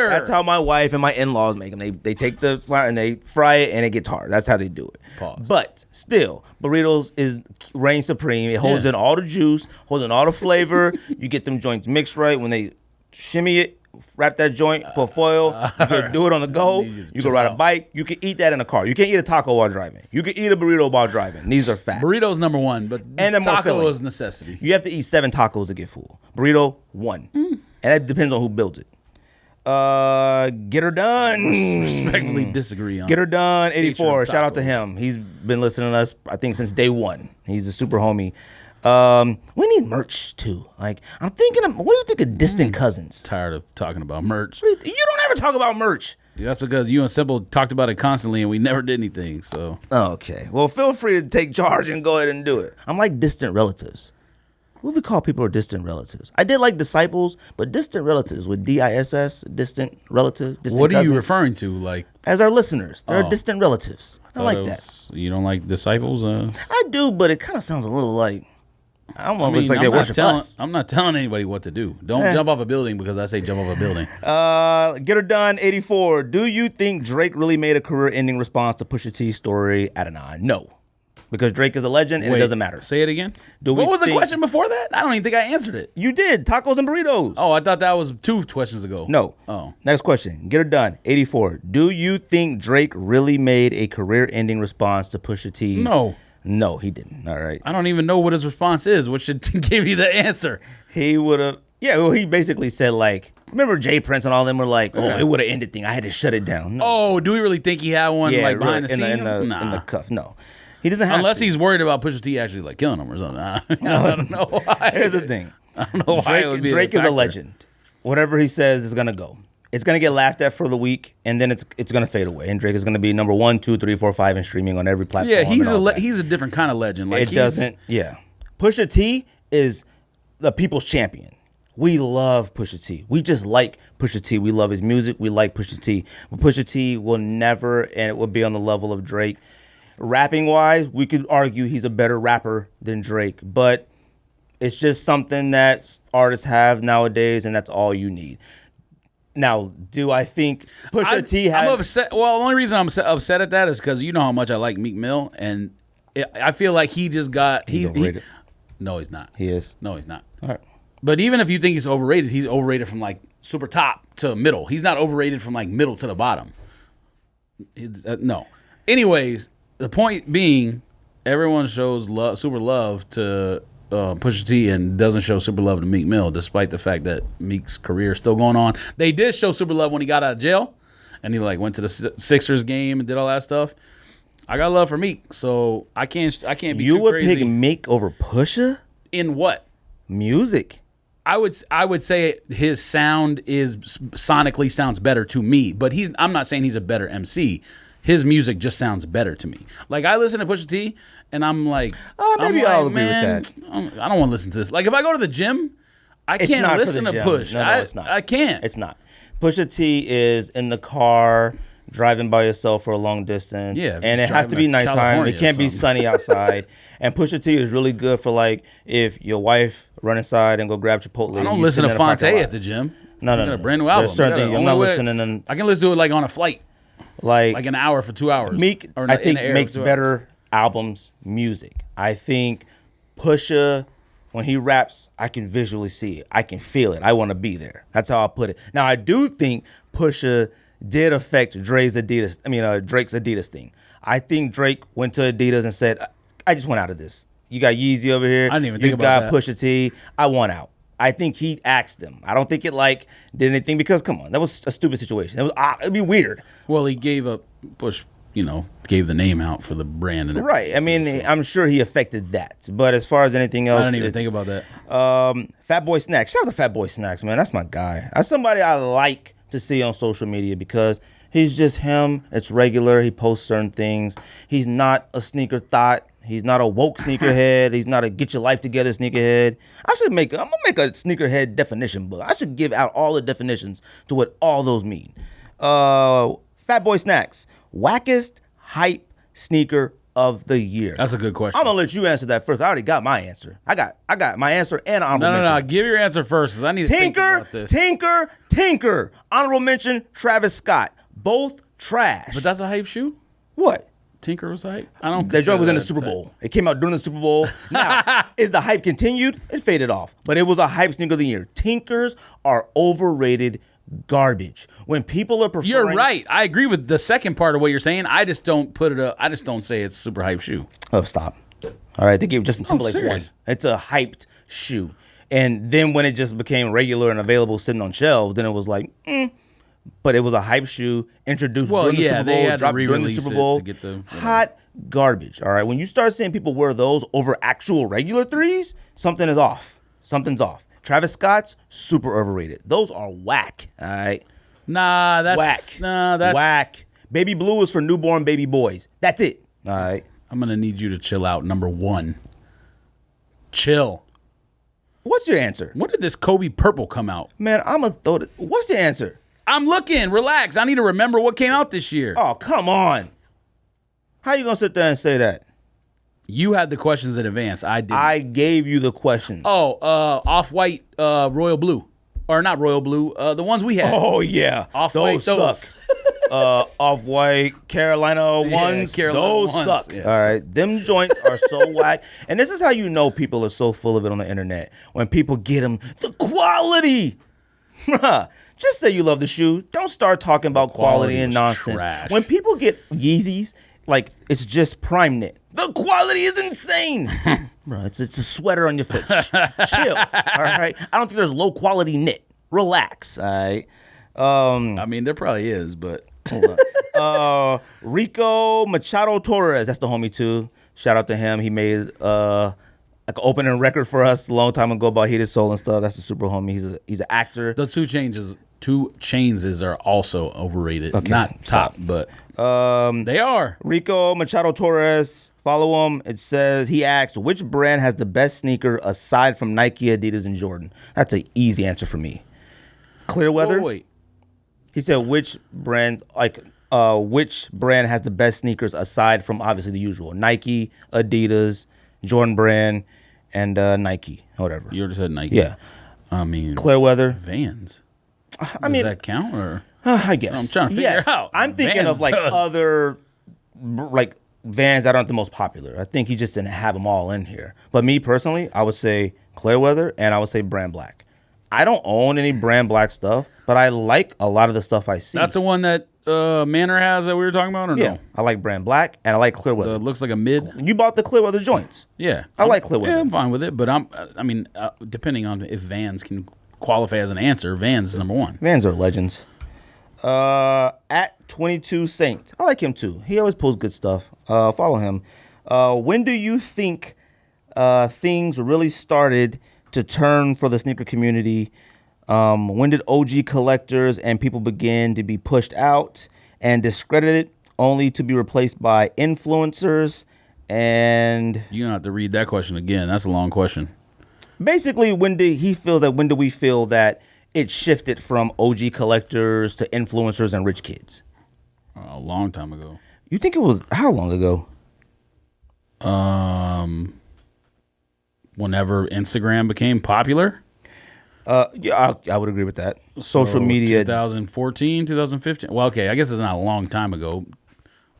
That's how my wife and my in-laws make them. They take the flour and they fry it and it gets hard. That's how they do it. Pause. But still, burritos reign supreme. It holds in all the juice, holds in all the flavor. You get them joints mixed right when they shimmy it. Wrap that joint, put foil. You can do it on the go. You can ride a bike. You can eat that in a car. You can't eat a taco while driving. You can eat a burrito while driving. These are facts. Burrito's number one, but And they're more taco filling. is necessity. You have to eat 7 tacos to get full. Burrito, 1. And that depends on who builds it. Get her done. Respectfully disagree on. Get her done. 84. Nature of Shout out to tacos. him. He's been listening to us, I think, since day 1. He's a super homie. We need merch too. Like, I'm thinking of, what do you think of Distant Cousins? Tired of talking about merch. You don't ever talk about merch. That's because you and Simple talked about it constantly and we never did anything. So Okay. Well, feel free to take charge and go ahead and do it. I'm like distant relatives. what we call people are distant relatives. I did like disciples, but distant relatives with DISS, distant relative, distant What are cousins, you referring to? Like, as our listeners, they're Oh. distant relatives. I like that. You don't like disciples? I do, but it kind of sounds a little like I don't know. I It looks mean, like they worship us. I'm not telling anybody what to do. Don't jump off a building because I say jump off a building. Get her done. 84. Do you think Drake really made a career-ending response to Pusha T's story at a 9? No, because Drake is a legend and Wait, it doesn't matter. Say it again. Do we What was the think- question before that? I don't even think I answered it. You did tacos and burritos. Oh, I thought that was 2 questions ago. No. Oh. Next question. Get her done. 84. Do you think Drake really made a career-ending response to Pusha T's? No. No, he didn't. All right. I don't even know what his response is, which should give you the answer. He would have. Yeah, well, he basically said, like, remember Jay Prince and all them were like, oh, it would have ended thing. I had to shut it down. No. Oh, do we really think he had one like behind the really, scenes? in the cuff. No. He doesn't have Unless to. he's worried about Pusha T actually like killing him or something. I don't know why. Here's the thing. I don't know why it would be Drake is a factor. legend. Whatever he says is gonna go. It's gonna get laughed at for the week, and then it's gonna fade away. And Drake is gonna be number 1, 2, 3, 4, 5 in streaming on every platform. Yeah, he's and all that. he's a different kind of legend. Like It doesn't. Yeah. Pusha T is the people's champion. We love Pusha T. We just like Pusha T. We love his music. We like Pusha T. But Pusha T will never, and it will be on the level of Drake. Rapping wise, we could argue he's a better rapper than Drake, but it's just something that artists have nowadays, and that's all you need. Now, do I think Pusha T had... I'm upset. Well, the only reason I'm upset at that is because you know how much I like Meek Mill, and I feel like he just got... He's overrated. No, he's not. He is. No, he's not. All right. But even if you think he's overrated from like super top to middle. He's not overrated from like middle to the bottom. No. Anyways, the point being, everyone shows super love to Pusha T and doesn't show super love to Meek Mill, despite the fact that Meek's career is still going on. They did show super love when he got out of jail, and he like went to the Sixers game and did all that stuff. I got love for Meek, so I can't be You too would crazy. pick Meek over Pusha? In what? Music. I would say his sound sonically sounds better to me, but I'm not saying he's a better MC. His music just sounds better to me. Like I listen to Pusha T, and I'm like, maybe I'll agree with that. I don't want to listen to this. Like if I go to the gym, I It's can't not for listen the to gym. Push. No, it's not. I can't. It's not. Pusha T is in the car, driving by yourself for a long distance. Yeah, And it has to be driving to nighttime. California It can't or be something. sunny outside. And Pusha T is really good for like if your wife run inside and go grab Chipotle. I don't you listen sitting to in a parking Fonte lot. at the gym. No, I no, got no. a brand new There's album. certain I got things I'm only not way- listening and I can listen to it like on a flight, like an hour for 2 hours. Meek, Or I in think, the air makes for 2 hours. better albums, music. I think Pusha, when he raps, I can visually see it. I can feel it. I want to be there. That's how I put it. Now, I do think Pusha did affect Drake's Adidas thing. I think Drake went to Adidas and said, I just want out of this. You got Yeezy over here. I didn't even think about that. You got Pusha T. I want out. I think he asked them. I don't think it did anything because, come on, that was a stupid situation. It'd be weird. Well, he gave up Bush, gave the name out for the brand. And Right. I mean, I'm sure he affected that. But as far as anything else, I didn't even think about that. Fat Boy Snacks. Shout out to Fat Boy Snacks, man. That's my guy. That's somebody I like to see on social media because he's just him. It's regular. He posts certain things. He's not a sneaker thought. He's not a woke sneakerhead. He's not a get your life together sneakerhead. I'm gonna make a sneakerhead definition book. I should give out all the definitions to what all those mean. Fat Boy Snacks. Wackest hype sneaker of the year. That's a good question. I'm gonna let you answer that first. I already got my answer. I got my answer and honorable No. mention. Give your answer first, because I need to think about this. Tinker. Honorable mention, Travis Scott. Both trash. But that's a hype shoe? What? Tinker was hype? I don't. That joint was in the consider Super that Bowl. It came out during the Super Bowl. Now, is the hype continued? It faded off. But it was a hype sneaker of the year. Tinkers are overrated garbage. When people are preferring... You're right. I agree with the second part of what you're saying. I just don't put it up. I just don't say it's a super hype shoe. Oh, stop. All right, they gave Justin Timberlake one. serious. It's a hyped shoe. And then when it just became regular and available sitting on shelves, then it was like, But it was a hype shoe introduced Well, during the yeah, Super they Bowl, had to dropped during the re-release Super it Bowl. to get the- Hot garbage, all right? When you start seeing people wear those over actual regular threes, something is off. Something's off. Travis Scott's super overrated. Those are whack, all right? Nah, that's Whack. that's Whack. Baby blue is for newborn baby boys. That's it, all right? I'm gonna need you to chill out. Number one, chill. What's your answer? When did this Kobe purple come out? Man, I'm going to throw it. What's the answer? I'm looking. Relax. I need to remember what came out this year. Oh, come on. How you going to sit there and say that? You had the questions in advance. I didn't. I gave you the questions. Oh, off-white royal blue. Or not royal blue. The ones we had. Oh, yeah. Off-white, those suck. Off-white Carolina ones. Carolina those ones. suck. Yes. All right. Them joints are so whack. And this is how you know people are so full of it on the internet. When people get them, the quality. Just say you love the shoe. Don't start talking about quality and nonsense. Trash. When people get Yeezys, like it's just prime knit. The quality is insane. Bro, it's a sweater on your foot. Chill. All right. I don't think there's low quality knit. Relax. All right. I mean, there probably is, but Hold on. Rico Machado Torres. That's the homie too. Shout out to him. He made like an opening record for us a long time ago about Heated Soul and stuff. That's a super homie. He's an actor. the 2 Chainses are also overrated. Okay, Not top, but they are. Rico Machado Torres. Follow him. It says he asked, which brand has the best sneaker aside from Nike, Adidas, and Jordan? That's an easy answer for me. Clearweather. Wait. He said which brand has the best sneakers aside from obviously the usual Nike, Adidas, Jordan brand, and Nike, whatever. You already said Nike. Yeah. I mean, Clearweather. Vans. I mean, Does that count or? I guess. I'm trying to figure out. I'm thinking Vans of like does. other like Vans that aren't the most popular. I think he just didn't have them all in here. But me personally, I would say Clearweather and I would say Brand Black. I don't own any Brand Black stuff, but I like a lot of the stuff I see. That's the one that Manor has that we were talking about, or yeah, no? I like Brand Black and I like Clearweather. It looks like a mid. You bought the Clearweather joints. Yeah, I like Clearweather. Yeah, I'm fine with it, but I mean, depending on if Vans can qualify as an answer, Vans is number one. Vans are legends. At 22 Saint, I like him too. He always posts good stuff. Follow him. When do you think things really started to turn for the sneaker community? When did OG collectors and people begin to be pushed out and discredited, only to be replaced by influencers? And You're gonna have to read that question again. That's a long question. basically, when do we feel that it shifted from OG collectors to influencers and rich kids? A long time ago. You think it was how long ago? Whenever Instagram became popular. Yeah, I would agree with that. Social media. 2014, 2015. Well, okay, I guess it's not a long time ago.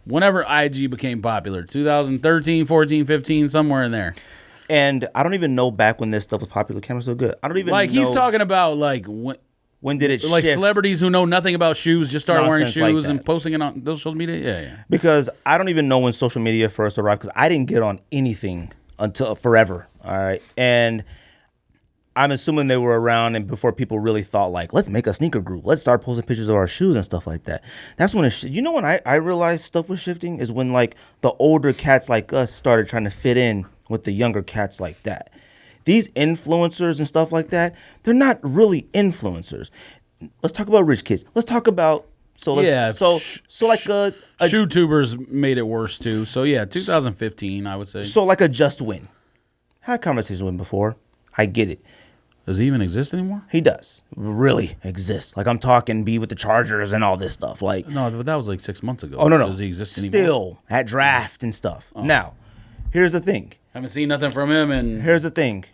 Whenever IG became popular, 2013, 14, 15, somewhere in there. And I don't even know back when this stuff was popular. Cameras so good. I don't even Like know. he's talking about When did it like shift? celebrities who know nothing about shoes just started wearing Nonsense like shoes that. and posting it on those social media. Yeah. Because I don't even know when social media first arrived because I didn't get on anything until forever. All right. And I'm assuming they were around and before people really thought like, let's make a sneaker group. Let's start posting pictures of our shoes and stuff like that. That's when when I realized stuff was shifting is when like the older cats like us started trying to fit in with the younger cats like that. These influencers and stuff like that, they're not really influencers. Let's talk about rich kids. Let's talk about like a Shoe tubers made it worse too. So yeah, 2015, I would say. so like a Just Win. Had conversations with him before. I get it. Does he even exist anymore? He does really exist. Like I'm talking be with the Chargers and all this stuff. Like No, but that was like 6 months ago. oh no. Does he exist anymore? Still at draft and stuff. Now, here's the thing. Haven't seen nothing from him and Here's the thing.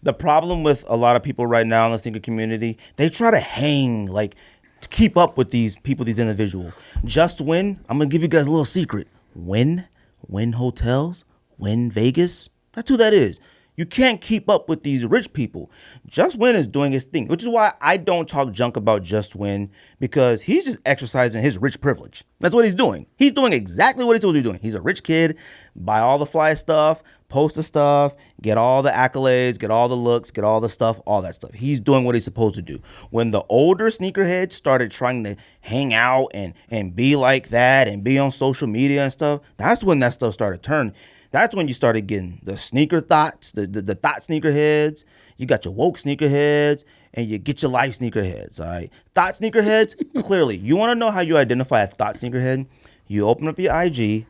The problem with a lot of people right now in the sneaker community, they try to hang, like, to keep up with these people, these individuals. Just Win, I'm going to give you guys a little secret. Win Hotels, Win Vegas, that's who that is. You can't keep up with these rich people. Just Win is doing his thing, which is why I don't talk junk about Just Win, because he's just exercising his rich privilege. That's what he's doing. He's doing exactly what he's supposed to be doing. He's a rich kid, buy all the fly stuff, post the stuff, get all the accolades, get all the looks, get all the stuff, all that stuff. He's doing what he's supposed to do. When the older sneakerheads started trying to hang out and be like that and be on social media and stuff, that's when that stuff started turning. That's when you started getting the sneaker thoughts, the thought sneakerheads. You got your woke sneakerheads, and you get your life sneakerheads, all right? Thought sneakerheads, clearly. You want to know how you identify a thought sneakerhead? You open up your IG,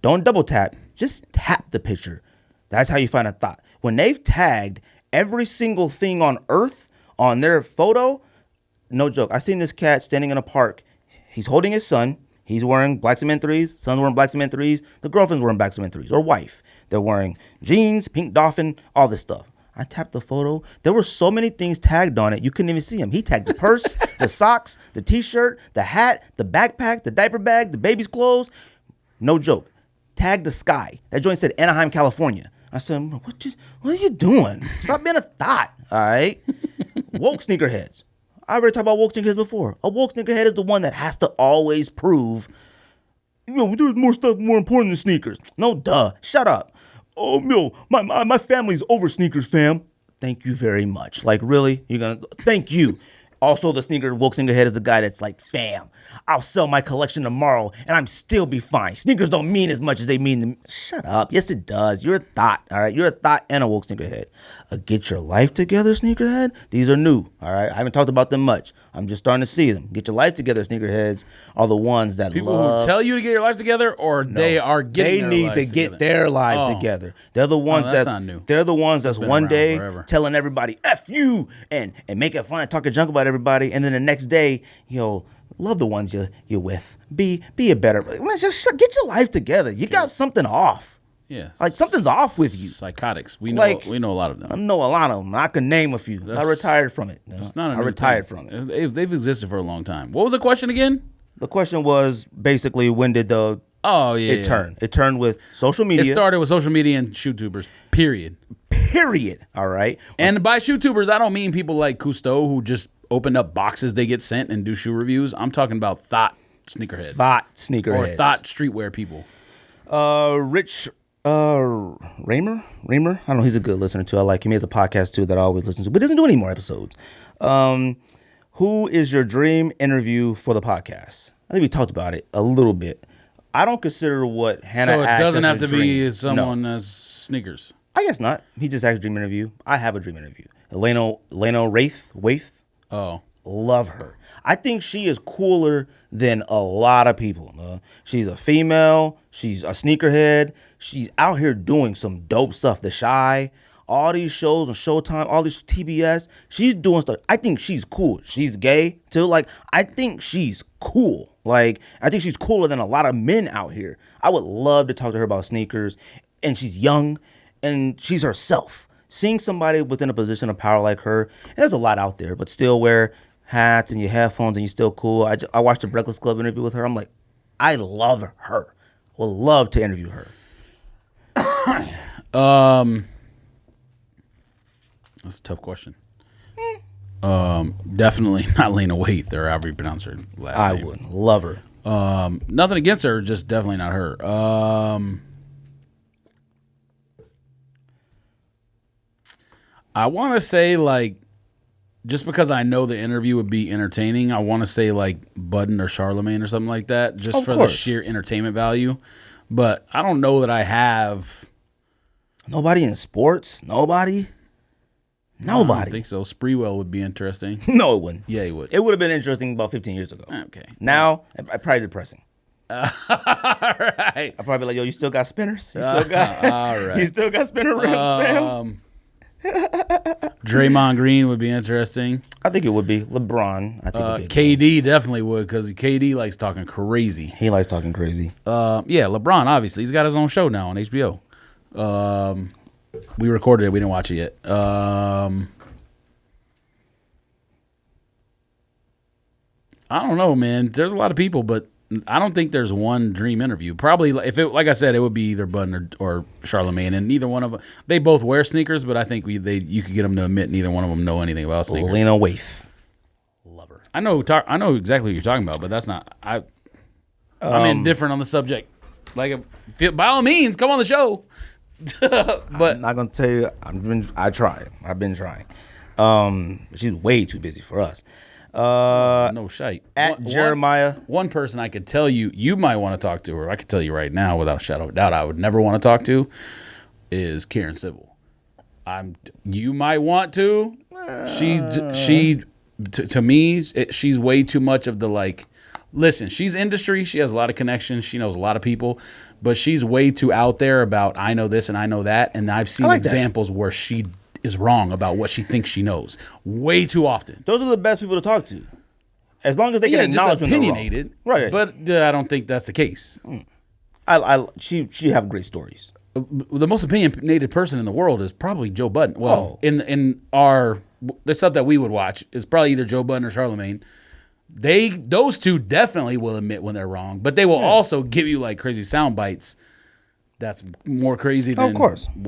don't double tap, just tap the picture. That's how you find a thought. When they've tagged every single thing on earth on their photo. No joke. I seen this cat standing in a park. He's holding his son. He's wearing black cement threes. Son's wearing black cement threes. The girlfriend's wearing black cement threes. Or wife. They're wearing jeans, pink dolphin, all this stuff. I tapped the photo. There were so many things tagged on it. You couldn't even see them. He tagged the purse, the socks, the t-shirt, the hat, the backpack, the diaper bag, the baby's clothes. No joke. Tagged the sky. That joint said Anaheim, California. I said, what are you doing? Stop being a thought, all right? Woke sneakerheads. I already talked about woke sneakerheads before. A woke sneakerhead is the one that has to always prove, there's more stuff more important than sneakers. No, duh. Shut up. Oh, no, my family's over sneakers, fam. Thank you very much. Like, really? Thank you. Also, the woke sneakerhead is the guy that's like, fam, I'll sell my collection tomorrow and I'm still be fine. Sneakers don't mean as much as they mean to me. Shut up. Yes, it does. You're a thought, all right? You're a thought and a woke sneakerhead. Get your life together, sneakerhead. These are new, all right? I haven't talked about them much. I'm just starting to see them. Get your life together, sneakerheads are the ones that people who tell you to get your life together, or they are getting They need to get their lives together. They're the ones that's not new. They're the ones that's one day telling everybody F you and making fun and talking junk about everybody, and then the next day, love the ones you're with. Be a better. Just get your life together. You got something off. Yeah, like something's off with you. Psychotics. We know a lot of them. I know a lot of them. I can name a few. I retired from it. It's not. I retired from it. They've existed for a long time. What was the question again? The question was basically when did it turn? It turned with social media. It started with social media and shootubers. Period. All right. And by shootubers, I don't mean people like Cousteau who just open up boxes they get sent and do shoe reviews. I'm talking about thought sneakerheads. Or thought streetwear people. Rich Raymer? I don't know. He's a good listener too. I like him. He has a podcast too that I always listen to, but doesn't do any more episodes. Who is your dream interview for the podcast? I think we talked about it a little bit. I don't consider what Hannah asked. So it doesn't have to be someone as sneakers. I guess not. He just asked dream interview. I have a dream interview. Elena Waithe. Oh. Love her. I think she is cooler than a lot of people. She's a female. She's a sneakerhead. She's out here doing some dope stuff. The Shy, all these shows on Showtime, all these TBS. She's doing stuff. I think she's cool. She's gay too. Like, I think she's cool. Like, I think she's cooler than a lot of men out here. I would love to talk to her about sneakers. And she's young and she's herself. Seeing somebody within a position of power like her, and there's a lot out there, but still wear hats and your headphones and you're still cool. I watched the Breakfast Club interview with her. I'm like, I love her. Would love to interview her. That's a tough question. Definitely not Lena Waithe, or however you pronounce her last name. I would love her. Nothing against her, just definitely not her. I want to say, like, just because I know the interview would be entertaining, I want to say, like, Budden or Charlemagne or something like that, just for the sheer entertainment value. But I don't know that I have. Nobody in sports? Nobody? I don't think so. Spreewell would be interesting. No, it wouldn't. Yeah, he would. It would have been interesting about 15 years ago. Okay. Now, probably depressing. All right. I'd probably be like, yo, you still got spinners? You still got, all right. You still got spinner rims, fam? Draymond Green would be interesting. I think it would be. LeBron, I think would be. KD definitely would, because KD likes talking crazy. He likes talking crazy. Yeah, LeBron, obviously. He's got his own show now on HBO. We recorded it. We didn't watch it yet. I don't know, man. There's a lot of people, but I don't think there's one dream interview. Probably, if it, like I said, it would be either Budden or Charlemagne, and neither one of them. They both wear sneakers, but I think you could get them to admit neither one of them know anything about sneakers. Lena Waithe, love her. I know exactly what you're talking about, but that's not. I'm indifferent on the subject. Like, by all means, come on the show. But I'm not gonna tell you. I've been trying. She's way too busy for us. No shite. Jeremiah. One person I could tell you might want to talk to her. I could tell you right now without a shadow of a doubt I would never want to talk to is Karen Civil. You might want to. To me, she's way too much of the, like, listen, she's industry. She has a lot of connections. She knows a lot of people, but she's way too out there about I know this and I know that. And I've seen examples where she is wrong about what she thinks she knows way too often. Those are the best people to talk to. As long as they can acknowledge when they're wrong. Opinionated, Right. But I don't think that's the case. She have great stories. The most opinionated person in the world is probably Joe Budden. Well, in the stuff that we would watch is probably either Joe Budden or Charlemagne. Those two definitely will admit when they're wrong, but they will also give you like crazy sound bites. That's more crazy than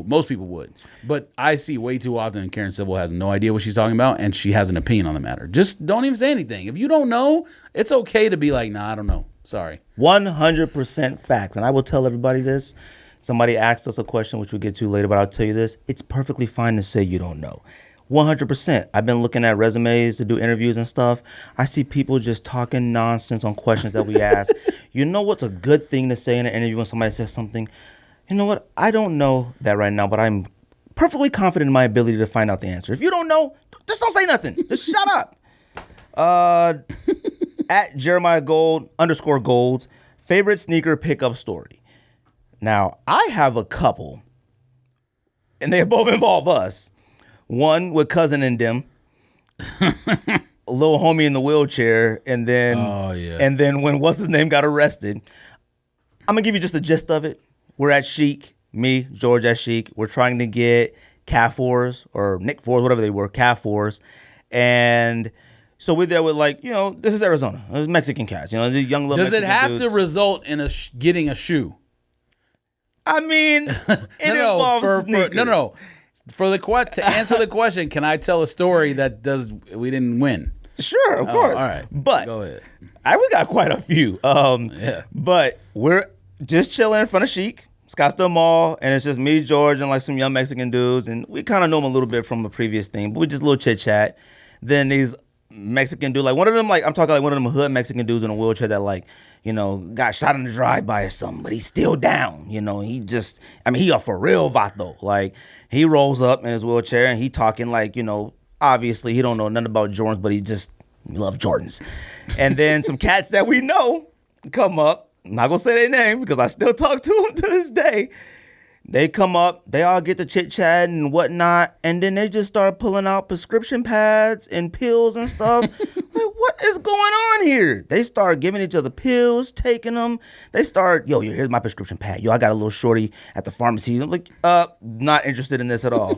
most people would. But I see way too often Karen Civil has no idea what she's talking about, and she has an opinion on the matter. Just don't even say anything. If you don't know, it's okay to be like, nah, I don't know. Sorry. 100% facts. And I will tell everybody this. Somebody asked us a question, which we'll get to later, but I'll tell you this. It's perfectly fine to say you don't know. 100%. I've been looking at resumes to do interviews and stuff. I see people just talking nonsense on questions that we ask. You know what's a good thing to say in an interview when somebody says something? You know what? I don't know that right now, but I'm perfectly confident in my ability to find out the answer. If you don't know, just don't say nothing. Just shut up. At Jeremiah Gold _Gold, favorite sneaker pickup story. Now, I have a couple, and they both involve us. One with Cousin and them, a little homie in the wheelchair, and then when what's his name got arrested. I'm gonna give you just the gist of it. We're at Chic, me, George at Chic. We're trying to get Calf 4s or Nick 4s, whatever they were, Calf 4s. And so we're there with this is Arizona. There's Mexican cats, these young little Mexican dudes. Does it have dudes. to result in getting a shoe? I mean, involves sneakers. No. To answer the question, can I tell a story that we didn't win? Sure, of course. All right. But go ahead. We got quite a few. But we're just chilling in front of Chic, Scottsdale Mall, and it's just me, George, and like some young Mexican dudes, and we kind of know them a little bit from a previous thing, but we just a little chit chat. Then these Mexican dude, like one of them, like I'm talking like one of them hood Mexican dudes in a wheelchair that got shot in the drive-by or something, but he's still down. He a for real vato. Like he rolls up in his wheelchair and he talking like, obviously he don't know nothing about Jordans, but he loves Jordans. And then some cats that we know come up. I'm not gonna say their name because I still talk to them to this day. They come up, they all get to chit-chat and whatnot, and then they just start pulling out prescription pads and pills and stuff. Like, what is going on here? They start giving each other pills, taking them. They start, here's my prescription pad. I got a little shorty at the pharmacy. I'm like, not interested in this at all.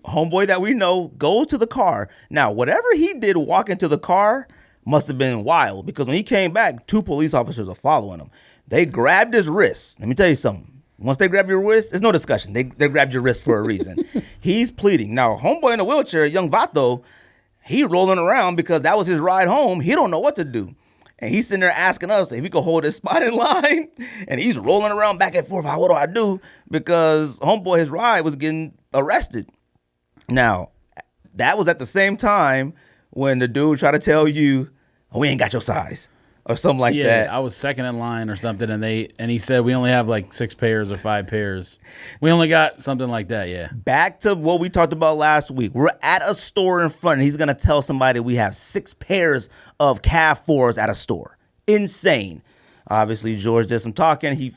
Homeboy that we know goes to the car. Now, whatever he did walk into the car must have been wild, because when he came back, 2 police officers are following him. They grabbed his wrist. Let me tell you something. Once they grab your wrist, there's no discussion. They grabbed your wrist for a reason. He's pleading. Now, homeboy in a wheelchair, young Vato, he rolling around because that was his ride home. He don't know what to do. And he's sitting there asking us if he could hold his spot in line. And he's rolling around back and forth. What do I do? Because homeboy, his ride was getting arrested. Now, that was at the same time when the dude tried to tell you, we ain't got your size. Or something like that. I was second in line or something, and he said we only have like 6 pairs or 5 pairs. We only got something like that, yeah. Back to what we talked about last week. We're at a store in front, and he's gonna tell somebody we have 6 pairs of Calf 4s at a store. Insane. Obviously, George did some talking. He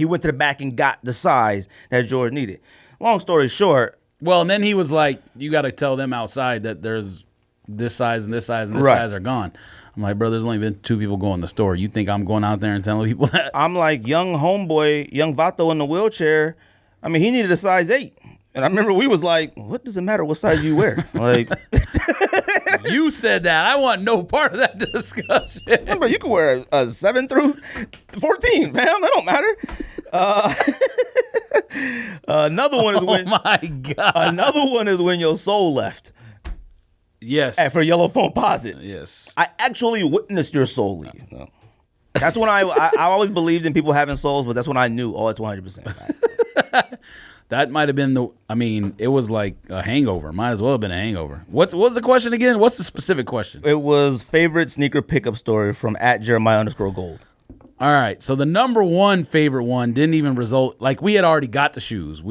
went to the back and got the size that George needed. Long story short. Well, and then he was like, you got to tell them outside that there's this size and this size and this size are gone. I'm like, bro, there's only been 2 people going in the store. You think I'm going out there and telling people that? I'm like, young homeboy, young Vato in the wheelchair. I mean, he needed a size 8. And I remember we was like, what does it matter what size you wear? Like, you said that. I want no part of that discussion. Remember, you can wear a 7 through 14, fam. That don't matter. Another one is when. Oh my God. Another one is when your soul left. Yes. And for yellow phone posits. Yes. I actually witnessed your soul leave. So that's when I always believed in people having souls, but that's when I knew, it's 100%. That might have been it was like a hangover. Might as well have been a hangover. What's the question again? What's the specific question? It was favorite sneaker pickup story from at Jeremiah _Gold. All right. So the number one favorite one didn't even result. Like, we had already got the shoes.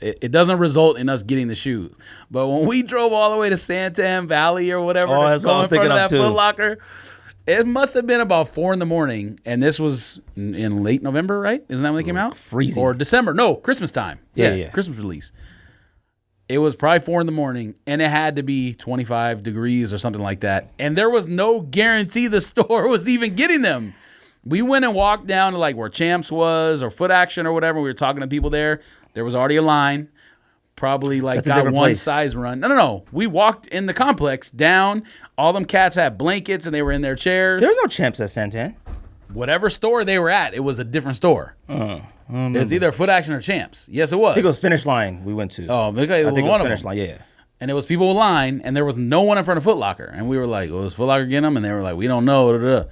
It doesn't result in us getting the shoes. But when we drove all the way to Santa Ana Valley or whatever, that's what I was thinking of too. Foot Locker, it must have been about 4 a.m, and this was in late November, right? Isn't that when they came out? Freezing. Or December? No, Christmas time. Yeah, Yeah. Christmas release. It was probably 4 a.m, and it had to be 25 degrees or something like that. And there was no guarantee the store was even getting them. We went and walked down to like where Champs was or Foot Action or whatever. We were talking to people there. There was already a line. Probably like That's a got different one place. size run. No. We walked in the complex down. All them cats had blankets and they were in their chairs. There's no Champs at Santan. Whatever store they were at, it was a different store. It's either Foot Action or Champs. Yes, it was. I think it was Finish Line we went to. Oh, okay, I think it was one of Finish them. Line, yeah. And it was people in line, and there was no one in front of Foot Locker. And we were like, well, is Foot Locker getting them? And they were like, we don't know. Da, da, da.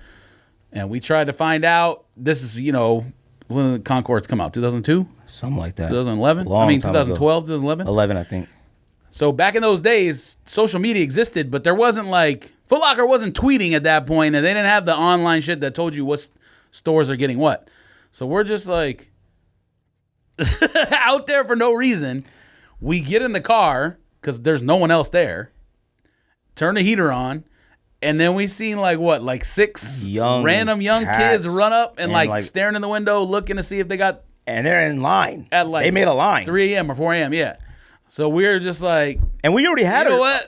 And we tried to find out. This is, when did the Concords come out? 2002? Something like that. 2011? Long time 2012, ago. 2011? 11, I think. So back in those days, social media existed, but there wasn't like, Foot Locker wasn't tweeting at that point, and they didn't have the online shit that told you what stores are getting what. So we're just like out there for no reason. We get in the car because there's no one else there, turn the heater on, and then we seen like 6 random young kids run up and like staring in the window looking to see if they got. And they're in line. At like they made a line. 3 a.m. or 4 a.m., yeah. So we're just like, and we already had what?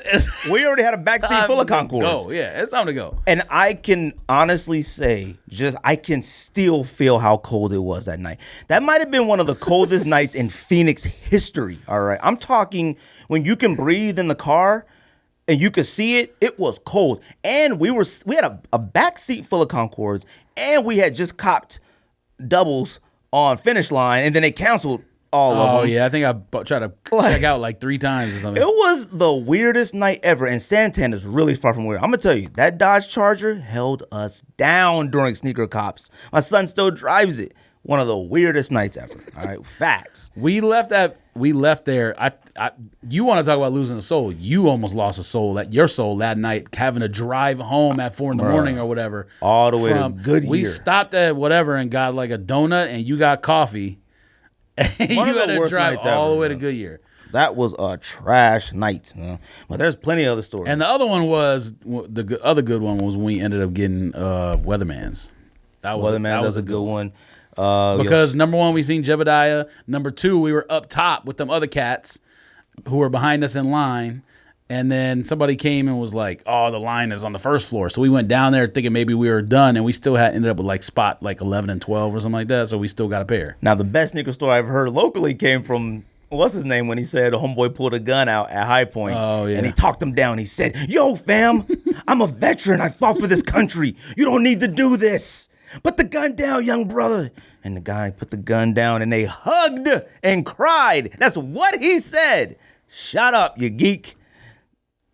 We already had a backseat full of Concords. Go. Yeah, it's time to go. And I can honestly say, I can still feel how cold it was that night. That might have been one of the coldest nights in Phoenix history. All right, I'm talking when you can breathe in the car and you could see it. It was cold, and we had a backseat full of Concords, and we had just copped doubles on Finish Line, and then they canceled all of them. Oh, yeah. I think I tried to check out like 3 times or something. It was the weirdest night ever, and Santan is really far from weird. I'm going to tell you, that Dodge Charger held us down during Sneaker Cops. My son still drives it. One of the weirdest nights ever. All right, facts. We left there. You want to talk about losing a soul? You almost lost your soul that night, having to drive home at 4 a.m. or whatever. All the way to Goodyear. We stopped at whatever and got like a donut, and you got coffee. And you had to drive all the way to Goodyear. That was a trash night. But there's plenty of other stories. And the other one was, the other good one was when we ended up getting Weatherman's. That was a good one. Because number one, we seen Jebediah. Number 2, we were up top with them other cats who were behind us in line. And then somebody came and was like, oh, the line is on the first floor. So we went down there thinking maybe we were done, and we still ended up with like spot like 11 and 12 or something like that. So we still got a pair. Now, the best sneaker story I've heard locally came from, what's his name, when he said a homeboy pulled a gun out at High Point. Oh, yeah. And he talked him down. He said, yo, fam, I'm a veteran. I fought for this country. You don't need to do this. Put the gun down, young brother. And the guy put the gun down, and they hugged and cried. That's what he said. Shut up, you geek.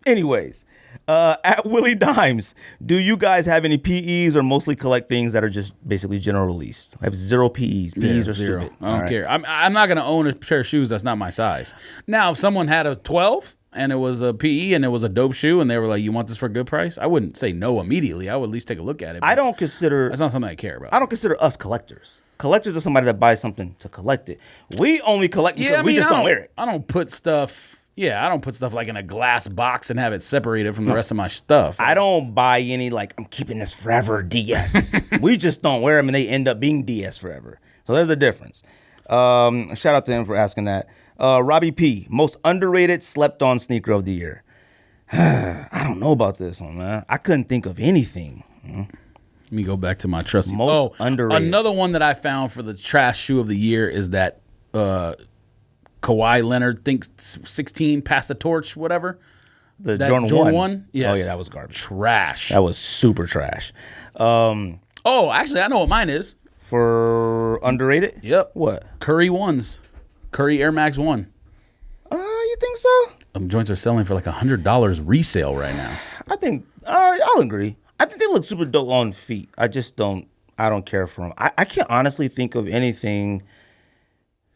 Anyways, at Willie Dimes, do you guys have any PEs or mostly collect things that are just basically general release? I have 0 PEs. PEs are 0. stupid. I don't care. I'm not going to own a pair of shoes that's not my size. Now, if someone had a 12 and it was a PE and it was a dope shoe and they were like, you want this for a good price? I wouldn't say no immediately. I would at least take a look at it. I don't consider... That's not something I care about. I don't consider us collectors. Collectors are somebody that buys something to collect it. We only collect because we just don't wear it. I don't put stuff... Yeah, I don't put stuff like in a glass box and have it separated from the rest of my stuff. I don't buy any like, I'm keeping this forever DS. We just don't wear them and they end up being DS forever. So there's a difference. Shout out to him for asking that. Robbie P, most underrated slept on sneaker of the year. I don't know about this one, man. I couldn't think of anything. Let me go back to my trusty. Most underrated. Another one that I found for the trash shoe of the year is that Kawhi Leonard thinks 16 pass the torch, whatever. The Jordan 1? Yes. Oh, yeah, that was garbage. Trash. That was super trash. Actually, I know what mine is. For underrated? Yep. What? Curry 1s. Curry Air Max 1. You think so? Joints are selling for like $100 resale right now. I think, I'll agree. I think they look super dope on feet. I don't care for them. I can't honestly think of anything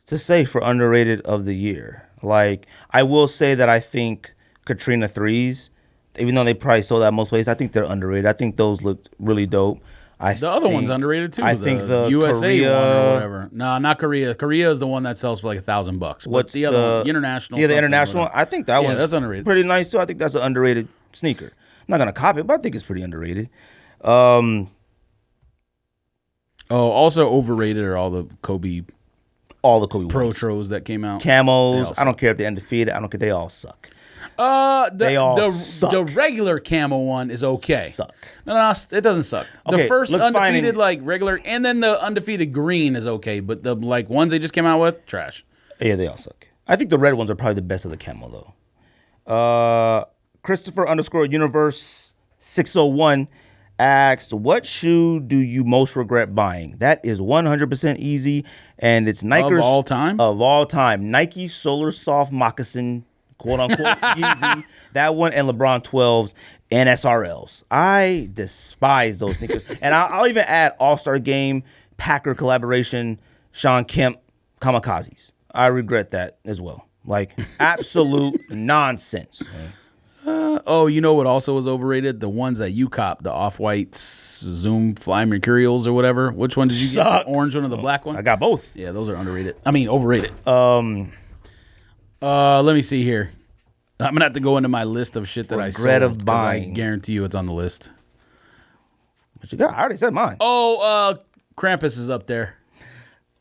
to say for underrated of the year. Like, I will say that I think Katrina 3s, even though they probably sold out most places, I think they're underrated. I think those looked really dope. The other one's underrated too. I think the USA Korea, one or whatever. No, not Korea. Korea is the one that sells for like $1,000. What's the other one? International? Yeah, the international one. I think that was that's underrated. Pretty nice too. I think that's an underrated sneaker. I'm not gonna copy it, but I think it's pretty underrated. Also overrated are all the Kobe all the Kobe ones. Protros that came out. Camos. I don't care if they're undefeated. I don't care. They all suck. They all suck. The regular camo one is okay. Suck. No, it doesn't suck. Okay, the first looks fine undefeated in- like regular, and then the undefeated green is okay, but the like ones they just came out with, trash. Yeah, they all suck. I think the red ones are probably the best of the camo though. Christopher _ Universe 601 asked, "What shoe do you most regret buying?" That is 100% easy, and it's Nike Of all time? Of all time, Nike Solar Soft Moccasin, quote unquote Yeezy. That one and LeBron 12s and SRLs. I despise those sneakers, and I'll even add All-Star Game, Packer collaboration, Sean Kemp, Kamikazes. I regret that as well. Like absolute nonsense. Oh, you know what also was overrated? The ones that you cop, the Off-Whites, Zoom Fly Mercurials or whatever. Which one did you Suck. get? The orange one or the black one? I got both. Yeah, those are underrated. I mean, overrated. Let me see here. I'm gonna have to go into my list of shit that I Regret sold. of 'Cause I buying. guarantee you it's on the list. What you got? I already said mine. Oh, Krampus is up there.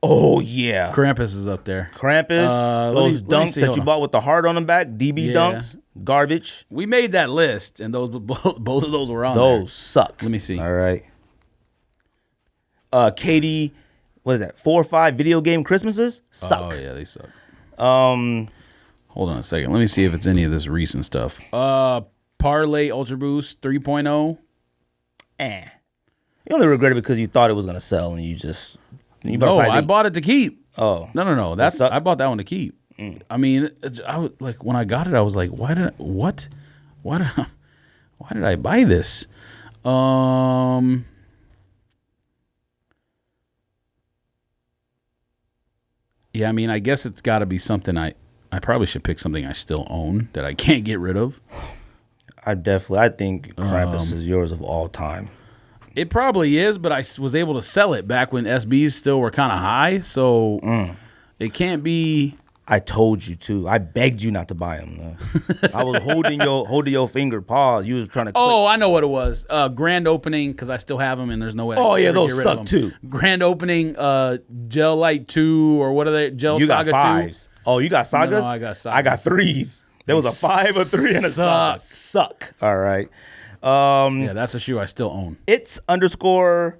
Oh yeah. Krampus is up there. Krampus, those let me dunks see, that hold you on. bought with the heart on the back, DB Yeah. dunks, garbage. We made that list, and those both of those were on Those there. suck. Let me see. All right. Katie, what is that? 4 or 5 video game Christmases? Suck. Oh yeah, they suck. Hold on a second. Let me see if it's any of this recent stuff. Parlay Ultra Boost 3.0. You only regret it because you thought it was gonna sell and you bought No, a size I 8. bought it to keep. Oh. No. suck? I bought that one to keep. I mean, I was like when I got it, I was like, why did I buy this? Yeah, I mean, I guess it's got to be something I probably should pick something I still own that I can't get rid of. I think Krampus is yours of all time. It probably is, but I was able to sell it back when SBs still were kind of high, so it can't be. I told you to. I begged you not to buy them. I was holding your finger. Pause. You was trying to. Oh, I know what it was. Grand opening because I still have them and there's no way. Oh, I yeah, can those get rid suck of too. them. Grand opening, Gel Light 2 or what are they? Gel You got Saga 5s. Oh, you got Sagas? No, I got I got Sagas. 3s. There was a 5, a 3, and a Saga. Suck. All right. 2. Yeah, that's a shoe I still own. It's _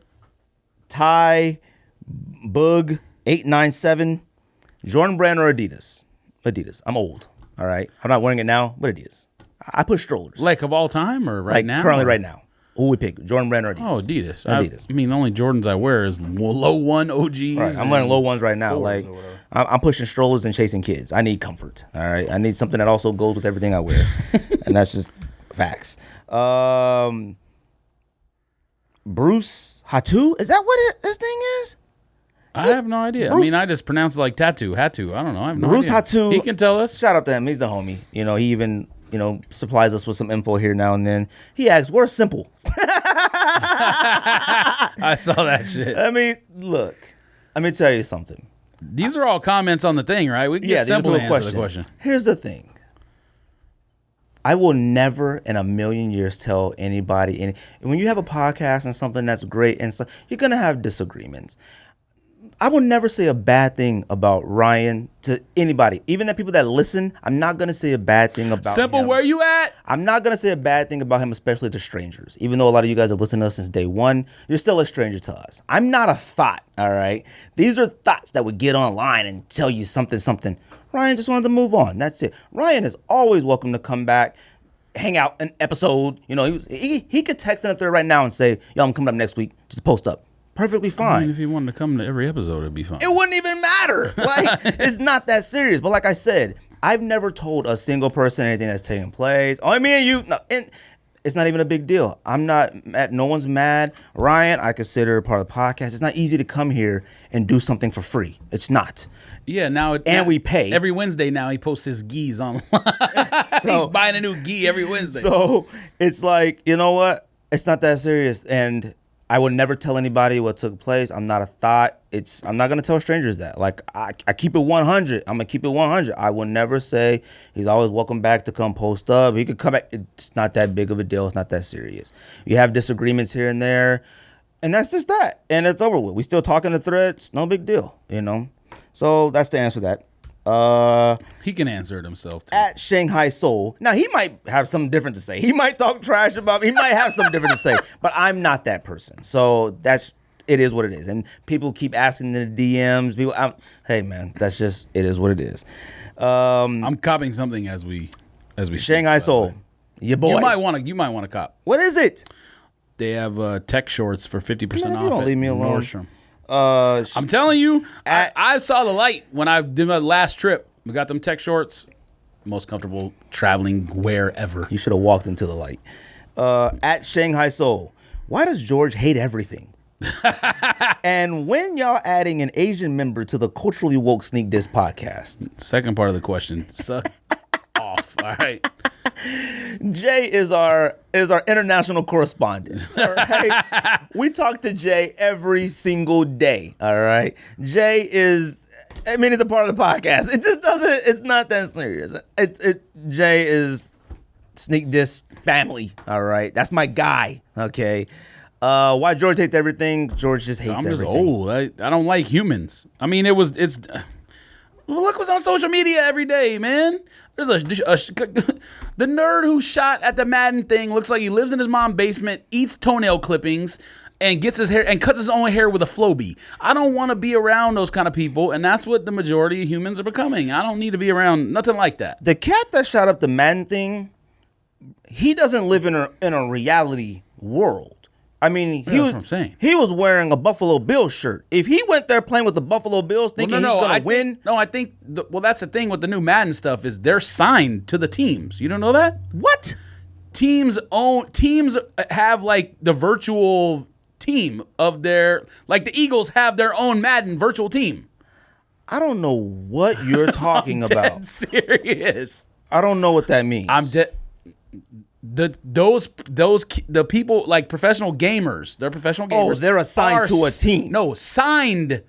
Ty Bug 897. Jordan Brand or Adidas? Adidas. I'm old. All right. I'm not wearing it now, but Adidas. I push strollers. Like of all time or right Like now? currently or? right now. Who would pick? Jordan Brand or Adidas? Oh, Adidas. Adidas. I mean, the only Jordans I wear is low 1 OGs. Right. I'm wearing low ones right now. 4s Like or whatever. I'm pushing strollers and chasing kids. I need comfort. All right. I need something that also goes with everything I wear. And that's just facts. Bruce Hatu? Is that what his thing is? I have no idea. I Bruce- mean, I just pronounce it like tattoo. Hatu. I don't know. I have no Bruce idea. Hatu. He can tell us. Shout out to him. He's the homie. You know, he even, supplies us with some info here now and then. He asks, "Where's Simple?" I saw that shit. I mean, look. Let me tell you something. These are all comments on the thing, right? We can get these are simple to people answer the question. Here's the thing. I will never in a million years tell anybody and when you have a podcast and something that's great and so you're gonna have disagreements. I will never say a bad thing about Ryan to anybody, even the people that listen. I'm not gonna say a bad thing about Simple, him. where you at? I'm not gonna say a bad thing about him, especially to strangers. Even though a lot of you guys have listened to us since day one, you're still a stranger to us. I'm not a thought, all right? These are thoughts that would get online and tell you something. Ryan just wanted to move on. That's it. Ryan is always welcome to come back, hang out an episode. He could text in the thread right now and say, "Yo, I'm coming up next week. Just post up." Perfectly I fine. mean, if he wanted to come to every episode, it'd be fine. It wouldn't even matter. Like, it's not that serious. But like I said, I've never told a single person anything that's taking place. Only me and you. No, and it's not even a big deal. I'm not mad. No one's mad. Ryan, I consider part of the podcast. It's not easy to come here and do something for free. It's not. Yeah, now we pay. every Wednesday. Now he posts his gis online. So- He's buying a new gi every Wednesday. So it's like, you know what? It's not that serious. And I would never tell anybody what took place. I'm not a thought. I'm not gonna tell strangers that. Like I keep it 100. I'm gonna keep it 100. I will never say he's always welcome back to come post up. He could come back. It's not that big of a deal. It's not that serious. You have disagreements here and there, and that's just that. And it's over with. We still talking the threads. No big deal. So that's the answer to that. He can answer it himself, too. At Shanghai Soul. Now, he might have something different to say. He might talk trash about me. He might have something different to say. But I'm not that person. So it is what it is. And people keep asking in the DMs. Hey, man, it is what it is. I'm copying something as we Shanghai speak, Soul. Your boy. You might want to cop. What is it? They have tech shorts for 50% Man, if off. you don't at leave me alone. Nordstrom. I'm telling you, I saw the light when I did my last trip. We got them tech shorts. Most comfortable traveling wear ever. You should have walked into the light. At Shanghai Soul. Why does George hate everything? And when y'all adding an Asian member to the Culturally Woke Sneak Diss podcast? Second part of the question. Suck off. All right. Jay is our international correspondent. All right. We talk to Jay every single day. All right. Jay is, he's a part of the podcast. It just doesn't. It's not that serious. Jay is Sneak Diss family. All right. That's my guy. Okay. Why George hates everything? George just hates everything. I'm just old. I don't like humans. Look what's on social media every day, man. There's the nerd who shot at the Madden thing looks like he lives in his mom's basement, eats toenail clippings, and gets his hair and cuts his own hair with a Flowbee. I don't want to be around those kind of people, and that's what the majority of humans are becoming. I don't need to be around nothing like that. The cat that shot up the Madden thing, he doesn't live in a reality world. He was wearing a Buffalo Bills shirt. If he went there playing with the Buffalo Bills thinking he's going to win. I think that's the thing with the new Madden stuff is they're signed to the teams. You don't know that? What? Teams have like the virtual team of their, like the Eagles have their own Madden virtual team. I don't know what you're talking about. Dead serious. I don't know what that means. I'm dead. The people like professional gamers, they're professional gamers. Oh, they're assigned to a team. No, signed.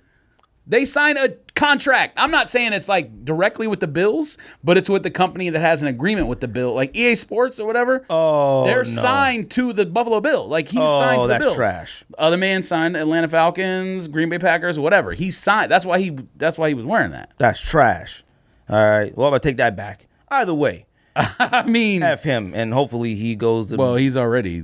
They sign a contract. I'm not saying it's like directly with the Bills, but it's with the company that has an agreement with the Bill, like EA Sports or whatever. Oh, they're signed to the Buffalo Bill. Like he's signed to the Bills. Oh, that's trash. Other man signed Atlanta Falcons, Green Bay Packers, whatever. He signed. That's why he was wearing that. That's trash. All right. Well, I'm gonna take that back. Either way. F him, and hopefully he goes to... Well, he's already...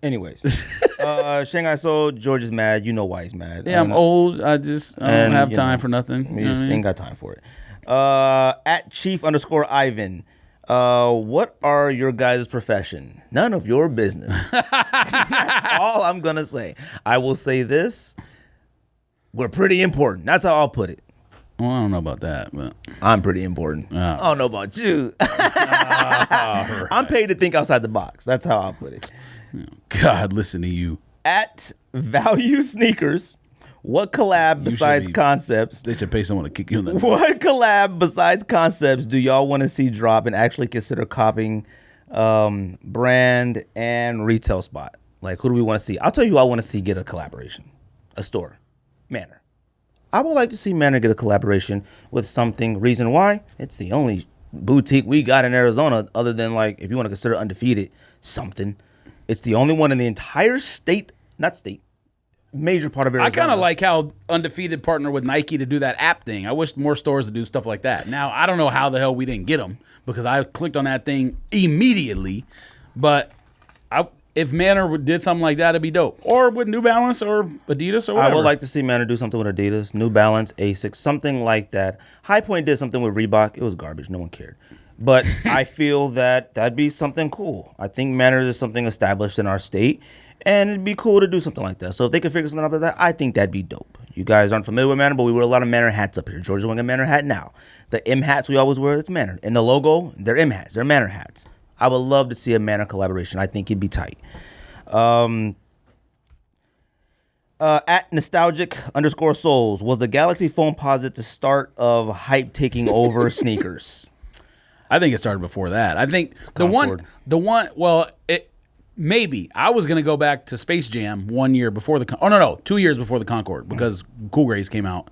Anyways. Shanghai Soul, George is mad. You know why he's mad. Yeah, I'm old. I don't have time for nothing. You just ain't got time for it. At Chief_Ivan, what are your guys' profession? None of your business. That's all I'm going to say. I will say this. We're pretty important. That's how I'll put it. Well, I don't know about that, but I'm pretty important. I don't know about you. Right. I'm paid to think outside the box. That's how I'll put it. God, listen to you. At Value Sneakers, what collab besides Concepts? They should pay someone to kick you in the nuts. What collab besides Concepts do y'all want to see drop and actually consider copying brand and retail spot? Like, who do we want to see? I'll tell you who I want to see get a collaboration. A store. Manor. I would like to see Manor get a collaboration with something. Reason why? It's the only boutique we got in Arizona other than, like, if you want to consider Undefeated something. It's the only one in the entire major part of Arizona. I kind of like how Undefeated partnered with Nike to do that app thing. I wish more stores would do stuff like that. Now, I don't know how the hell we didn't get them because I clicked on that thing immediately. But if Manor did something like that, it'd be dope. Or with New Balance or Adidas or whatever. I would like to see Manor do something with Adidas, New Balance, Asics, something like that. High Point did something with Reebok. It was garbage. No one cared. But I feel that that'd be something cool. I think Manor is something established in our state, and it'd be cool to do something like that. So if they could figure something out like that, I think that'd be dope. You guys aren't familiar with Manor, but we wear a lot of Manor hats up here. George is wearing a Manor hat now. The M hats we always wear, it's Manor. And the logo, they're M hats. They're Manor hats. I would love to see a Manor collaboration. I think it'd be tight. At Nostalgic_Souls, was the Galaxy Foam Posit the start of hype taking over sneakers? I think it started before that. I think maybe. I was going to go back to Space Jam 1 year before 2 years before the Concorde because Cool Grays came out.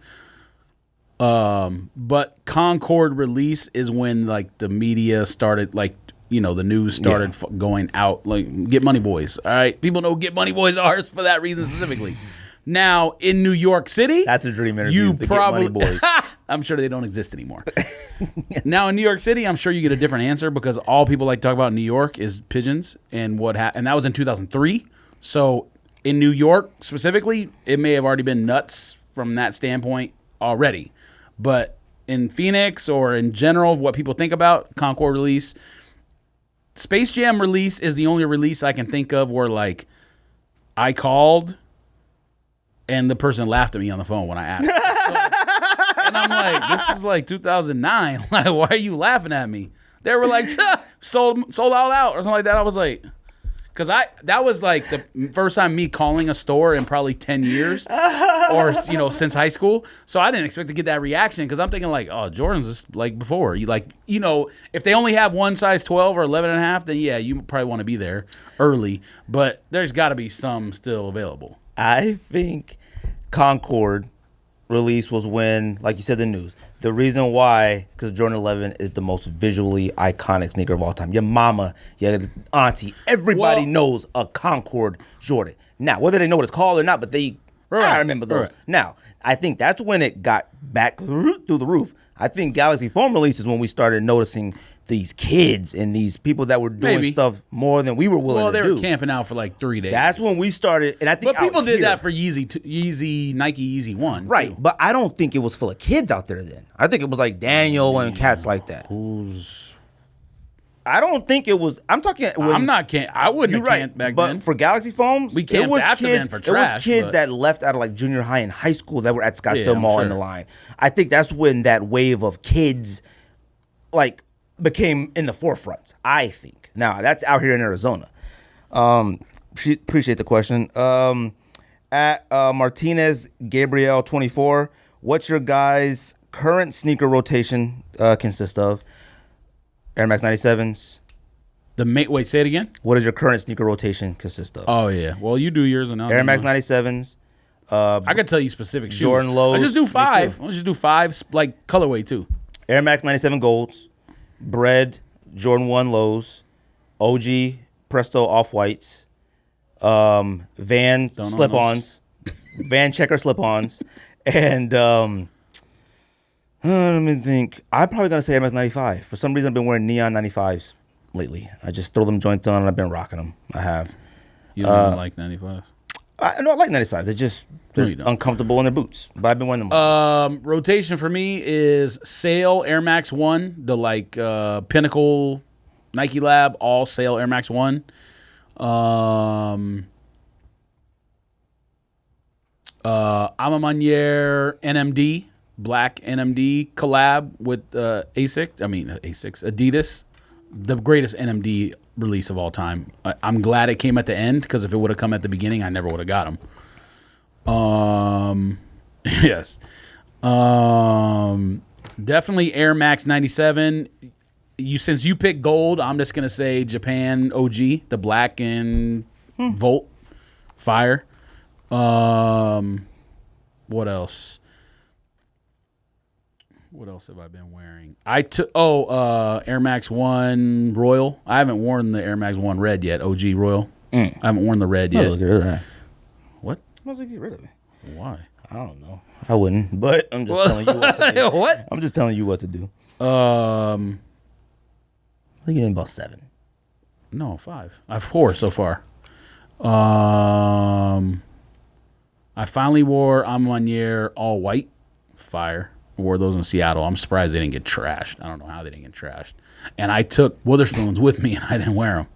But Concorde release is when like the media started, like, you know, the news started going out, like Get Money Boys. All right, people know Get Money Boys are for that reason specifically. Now in New York City, That's a dream interview. You The probably Get Money Boys. I'm sure they don't exist anymore. Now in New York City, I'm sure you get a different answer because all people like to talk about in New York is pigeons and and that was in 2003. So in New York specifically, it may have already been nuts from that standpoint already. But in Phoenix or in general, what people think about Concord release, Space Jam release is the only release I can think of where like I called and the person laughed at me on the phone when I asked. And I'm like, this is like 2009. Like, why are you laughing at me? They were like, sold all out or something like that. I was like, because that was like the first time me calling a store in probably 10 years or, since high school. So I didn't expect to get that reaction because I'm thinking like, oh, Jordan's just like before. If they only have one size 12 or 11 and a half, then yeah, you probably want to be there early. But there's got to be some still available. I think Concord release was when, like you said, the news. The reason why, because Jordan 11 is the most visually iconic sneaker of all time. Your mama, your auntie, everybody knows a Concord Jordan. Now, whether they know what it's called or not, but I remember those. Right. Now, I think that's when it got back through the roof. I think Galaxy Foam release is when we started noticing these kids and these people that were doing stuff more than we were willing to do. Well, they were camping out for like 3 days. That's when we started, and I think. But people did that for Yeezy, Nike Yeezy 1. Right, too. but I don't think it was full of kids out there then. I think it was like Daniel and cats like that. I don't think it was. I'm talking. I'm not I wouldn't have camped back but then. For Galaxy Foams, We camped after then for trash, it was kids but- that left out of like junior high and high school that were at Scottsdale I'm Mall in sure. the line. I think that's when that wave of kids, like, became in the forefront. I think. Now that's out here in Arizona. Appreciate the question. At Martinez Gabriel 24, what's your guys' current sneaker rotation consist of? Air Max 97s. Wait, say it again. What does your current sneaker rotation consist of? Oh yeah. Well, you do yours and I'll Air do Max mine. 97s. I could tell you specific shoes. Jordan lows. I just do Me 5. too. I'll just do 5, like colorway too. Air Max 97 golds. Bread. Jordan 1 lows. OG Presto off whites. Van Don't slip-ons. Van checker slip-ons. And let me think. I'm probably gonna say Air Max 95. For some reason, I've been wearing neon 95s lately. I just throw them joints on and I've been rocking them. I have. You don't even like 95s. I like 95s. They're you don't. uncomfortable in their boots, but I've been wearing them. Rotation for me is Sail Air Max 1, the Pinnacle Nike Lab, all Sail Air Max 1. Amamanier NMD, black NMD collab with Adidas, the greatest NMD release of all time. I'm glad it came at the end because if it would have come at the beginning, I never would have got them. Yes. Definitely Air Max 97. Since you picked gold, I'm just gonna say Japan OG, the black and Volt fire. What else? What else have I been wearing? Air Max 1 Royal. I haven't worn the Air Max 1 Red yet. OG Royal. I haven't worn the red yet. I'll get rid of that. What? I was like, get rid of it. Why? I don't know. I wouldn't, but I'm just telling you what to do. What? I'm just telling you what to do. I think you're in about 7. No, 5. I have 4 so far. I finally wore Amanier all white. Fire. Wore those in Seattle. I'm surprised they didn't get trashed. I don't know how they didn't get trashed. And I took Witherspoons with me and I didn't wear them.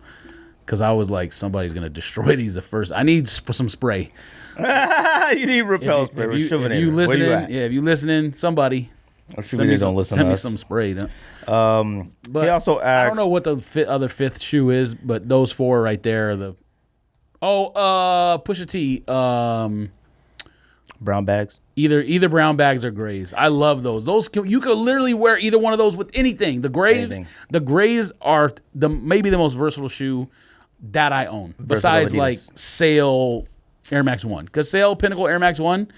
Because I was like, somebody's going to destroy these the first. I need some spray. You need repel spray. If you listening, if you listening, somebody. I'm sure they don't listen to Send me us. some spray. He But also asked, I don't know what the other fifth shoe is, but those 4 right there are the. Pusha T. brown bags. Either brown bags or grays. I love those. You could literally wear either one of those with anything. The grays are maybe the most versatile shoe that I own. Besides like Sail Air Max 1. Because Sail Pinnacle Air Max 1,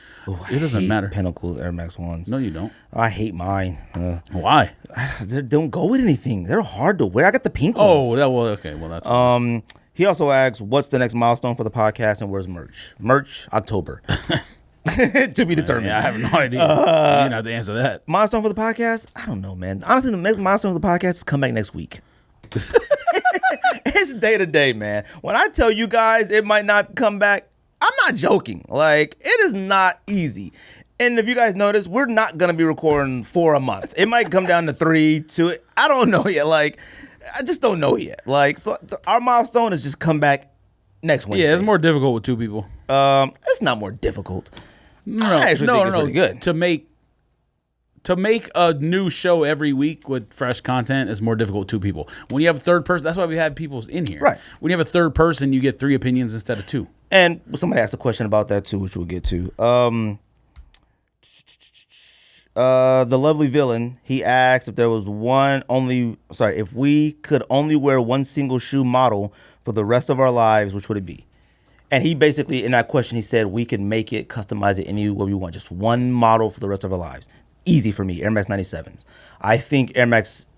it doesn't matter. Pinnacle Air Max 1s. No, you don't. I hate mine. Why? They don't go with anything. They're hard to wear. I got the pink Oh, ones. okay. Well, that's He also asks, what's the next milestone for the podcast and where's merch? Merch, October. To be determined. Yeah, I have no idea. You're going to have to answer that. Milestone for the podcast? I don't know, man. Honestly, the next milestone for the podcast is come back next week. It's day to day, man. When I tell you guys it might not come back, I'm not joking. Like, it is not easy. And if you guys notice, we're not going to be recording for a month. It might come down to 3, 2. I don't know yet. Like, I just don't know yet. Like, so our milestone is just come back next Wednesday. Yeah, it's more difficult with 2 people. It's not more difficult. I actually think it's pretty good. To make a new show every week with fresh content is more difficult with 2 people. When you have a third person, that's why we had people in here. Right. When you have a third person, you get 3 opinions instead of 2. And somebody asked a question about that too, which we'll get to. The lovely villain, he asked if there was if we could only wear one single shoe model for the rest of our lives, which would it be? And he basically, in that question, he said we could make it, customize it any way we want. Just one model for the rest of our lives. Easy for me, Air Max 97s. I think Air Max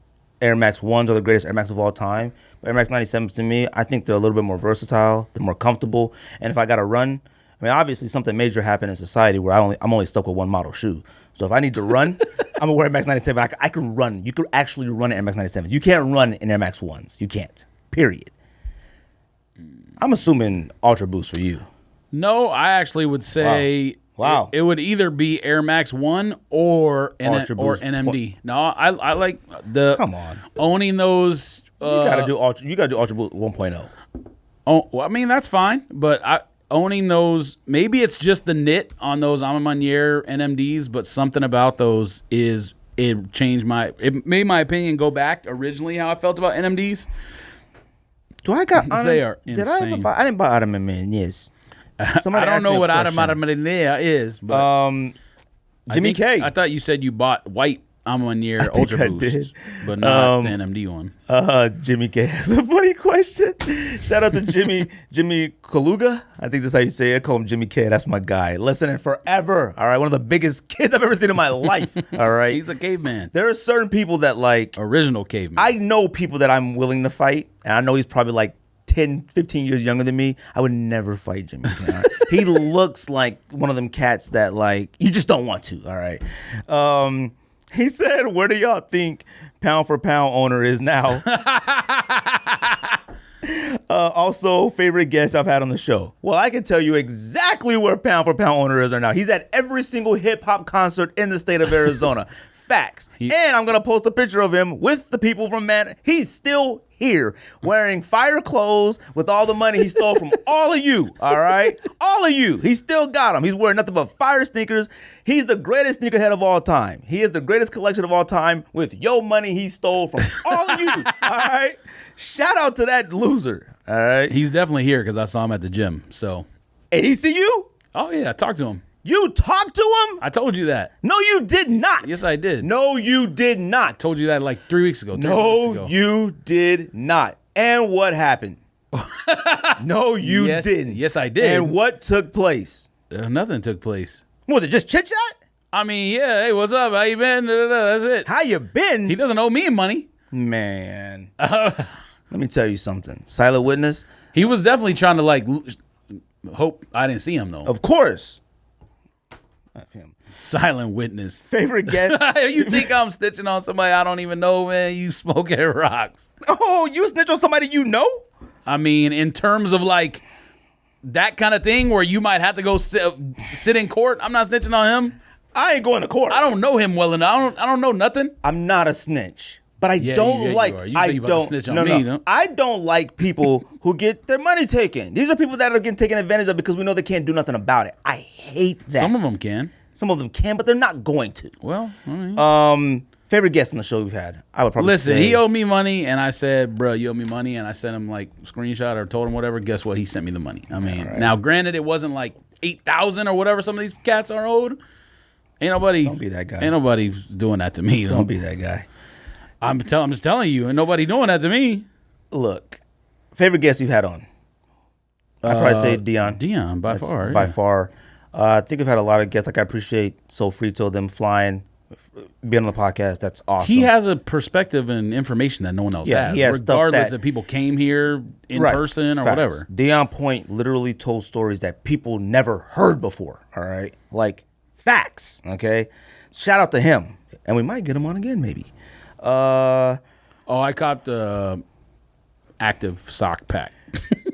1s are the greatest Air Max of all time. But Air Max 97s, to me, I think they're a little bit more versatile. They're more comfortable. And if I got to run, I mean, obviously something major happened in society where I'm only stuck with one model shoe. So if I need to run, I'm going to wear Air Max 97. I can run. You could actually run Air Max 97s. You can't run in Air Max 1s. You can't. Period. I'm assuming Ultra Boost for you. No, I actually would say Wow. It would either be Air Max 1 or NMD. No, I like the Come on. owning those. You gotta do Ultra Boost 1.0. Oh, well, I mean that's fine, but owning those, maybe it's just the knit on those Amamanier NMDs, but something about those it made my opinion go back originally how I felt about NMDs. Do I got? They are did insane. I ever buy? I didn't buy Ottoman Man. Yes. I don't know what Amamanier is, but Jimmy K. I thought you said you bought white Amamanier Ultra Boost, but not the NMD one. Jimmy K has a funny question. Shout out to Jimmy Kaluga. I think that's how you say it. I call him Jimmy K. That's my guy. Listening forever. All right, one of the biggest kids I've ever seen in my life. All right, He's a caveman. There are certain people that like Original caveman. I know people that I'm willing to fight, and I know he's probably like 10, 15 years younger than me. I would never fight Jimmy K. All right? He looks like one of them cats that like you just don't want to. All right. He said, where do y'all think pound for pound owner is now? Also, favorite guest I've had on the show. Well, I can tell you exactly where pound for pound owner is right now. He's at every single hip hop concert in the state of Arizona. Facts. And I'm going to post a picture of him with the people from Man. He's still here wearing fire clothes with all the money he stole from all of you. All right. All of you. He still got them. He's wearing nothing but fire sneakers. He's the greatest sneakerhead of all time. He is the greatest collection of all time with your money he stole from all of you. All right. Shout out to that loser. All right. He's definitely here because I saw him at the gym. So. And he see you? Oh, yeah. I talked to him. You talked to him? I told you that. No, you did not. Yes, I did. No, you did not. Told you that like 3 weeks ago. No, you did not. And what happened? No, you didn't. Yes, I did. And what took place? Nothing took place. Was it just chit chat? I mean, yeah. Hey, what's up? How you been? That's it. How you been? He doesn't owe me money. Man. Let me tell you something. Silent witness. He was definitely trying to like hope I didn't see him though. Of course. Him. Silent witness. Favorite guest? You think I'm snitching on somebody I don't even know, man? You smoking rocks. Oh, you snitch on somebody you know? I mean, in terms of like that kind of thing where you might have to go sit in court, I'm not snitching on him. I ain't going to court. I don't know him well enough. I don't know nothing. I'm not a snitch. But I don't like. I don't like people who get their money taken. These are people that are getting taken advantage of because we know they can't do nothing about it. I hate that. Some of them can. Some of them can, but they're not going to. Well, all right. Favorite guest on the show we've had? I would probably listen. say, He owed me money, and I said, "Bro, you owe me money," and I sent him like screenshot or told him whatever. Guess what? He sent me the money. I mean, now granted, it wasn't like 8,000 or whatever some of these cats are owed. Ain't nobody. Don't be that guy. Ain't nobody doing that to me. Don't be that guy. I'm just telling you, and nobody doing that to me. Look, favorite guest you've had on? I'd probably say Dion. Dion, by far. By far. I think I've had a lot of guests. Like I appreciate So Frito, them flying being on the podcast. That's awesome. He has a perspective and information that no one else has. He has stuff regardless that, if people came here in person or whatever. Deion Point literally told stories that people never heard before. All right, like facts. Okay, shout out to him, and we might get him on again, maybe. I copped active sock pack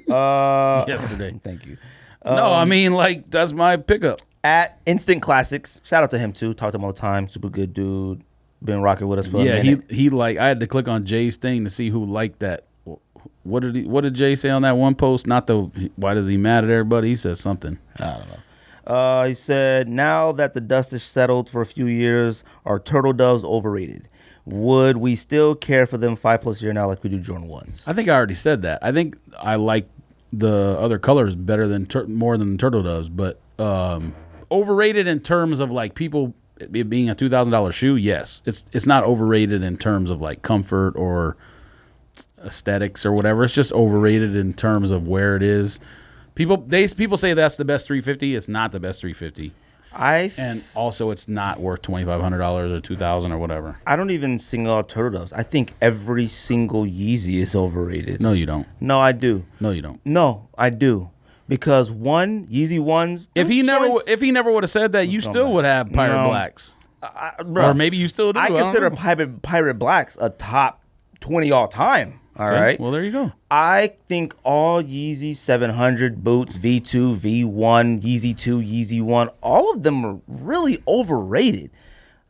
yesterday. Thank you. No, I mean, like, that's my pickup. At Instant Classics, shout out to him too. Talk to him all the time. Super good dude. Been rocking with us for a minute. he like. I had to click on Jay's thing to see who liked that. What did Jay say on that one post? Not the why does he mad at everybody? He said something. I don't know. He said, now that the dust has settled for a few years, are turtle doves overrated? Would we still care for them 5+ years now like we do Jordan 1s? I think I already said that. I think I like the other colors better than more than the turtle doves, but overrated in terms of like people it being a $2,000 shoe. Yes, it's not overrated in terms of like comfort or aesthetics or whatever. It's just overrated in terms of where it is. People say that's the best 350. It's not the best 350. And also it's not worth $2,500 or $2,000 or whatever. I don't even single out turtle doves. I think every single Yeezy is overrated. No, you don't. No, I do. No, you don't. No, I do. Because Yeezy 1s. If he never would have said that, you still would have Pirate Blacks. Bro, or maybe you still do. I consider Pirate Blacks a top 20 all time. All right. Well, there you go. I think all Yeezy 700 boots, V2, V1, Yeezy 2, Yeezy 1, all of them are really overrated.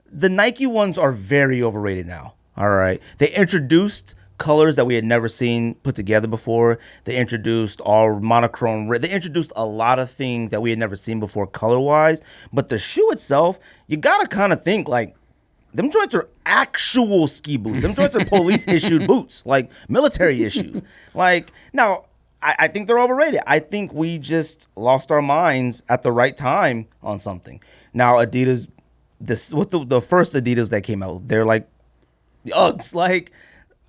The Nike ones are very overrated now. All right. They introduced colors that we had never seen put together before. They introduced all monochrome. They introduced a lot of things that we had never seen before color-wise. But the shoe itself, you got to kind of think like, them joints are actual ski boots. Them joints are police-issued boots, like military issued. Like, now, I think they're overrated. I think we just lost our minds at the right time on something. Now, Adidas, what's the first Adidas that came out? They're like the Uggs. Like,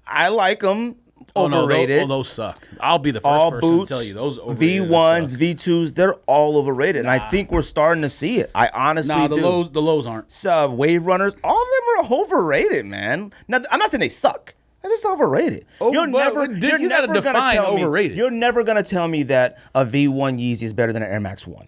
I like them. Overrated. Those suck. I'll be the first person to tell you those overrated. V1s, V2s, they're all overrated. And I think we're starting to see it. I honestly do. The lows aren't. Wave runners, all of them are overrated, man. Now, I'm not saying they suck. They're just overrated. You're never going to define overrated. You're never going to tell me that a V1 Yeezy is better than an Air Max 1.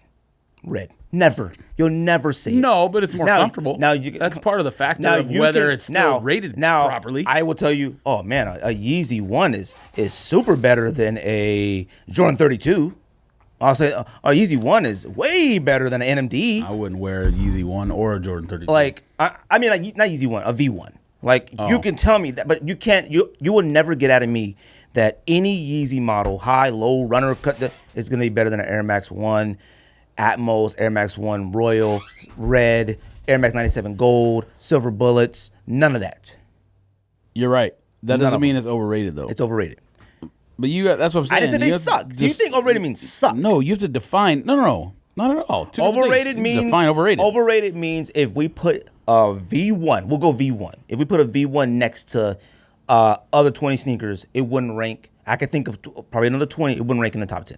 Red. Never. You'll never see it. No, but it's more comfortable. That's part of the factor of whether it's still rated properly. I will tell you, oh man, a Yeezy 1 is super better than a Jordan 32. I'll say a Yeezy 1 is way better than an NMD. I wouldn't wear a Yeezy 1 or a Jordan 32. Like, I mean, not Yeezy 1, a V1. Like, you can tell me that, but you can't, you will never get out of me that any Yeezy model, high, low, runner cut, is going to be better than an Air Max 1. Atmos, Air Max 1 Royal, Red, Air Max 97 Gold, Silver Bullets, none of that. You're right. That doesn't mean it's overrated, though. It's overrated. But that's what I'm saying. I didn't say they suck. Do you think overrated means suck? No, you have to define. No, not at all. Overrated means define overrated. Overrated means if we put a V1, we'll go V1. If we put a V1 next to other 20 sneakers, it wouldn't rank. I could think of probably another 20. It wouldn't rank in the top 10.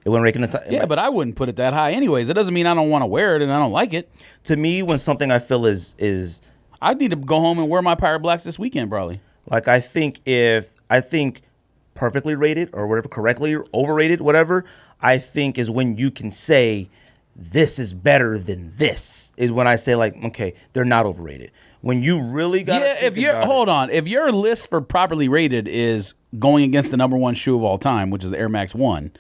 It wouldn't rank in the top. Yeah, but I wouldn't put it that high anyways. It doesn't mean I don't want to wear it and I don't like it. To me, when something I feel is I need to go home and wear my Pirate Blacks this weekend, probably. Like, I think perfectly rated or whatever, correctly overrated, whatever, I think is when you can say this is better than this, is when I say, like, okay, they're not overrated. When you really got if your list for properly rated is going against the number one shoe of all time, which is the Air Max 1,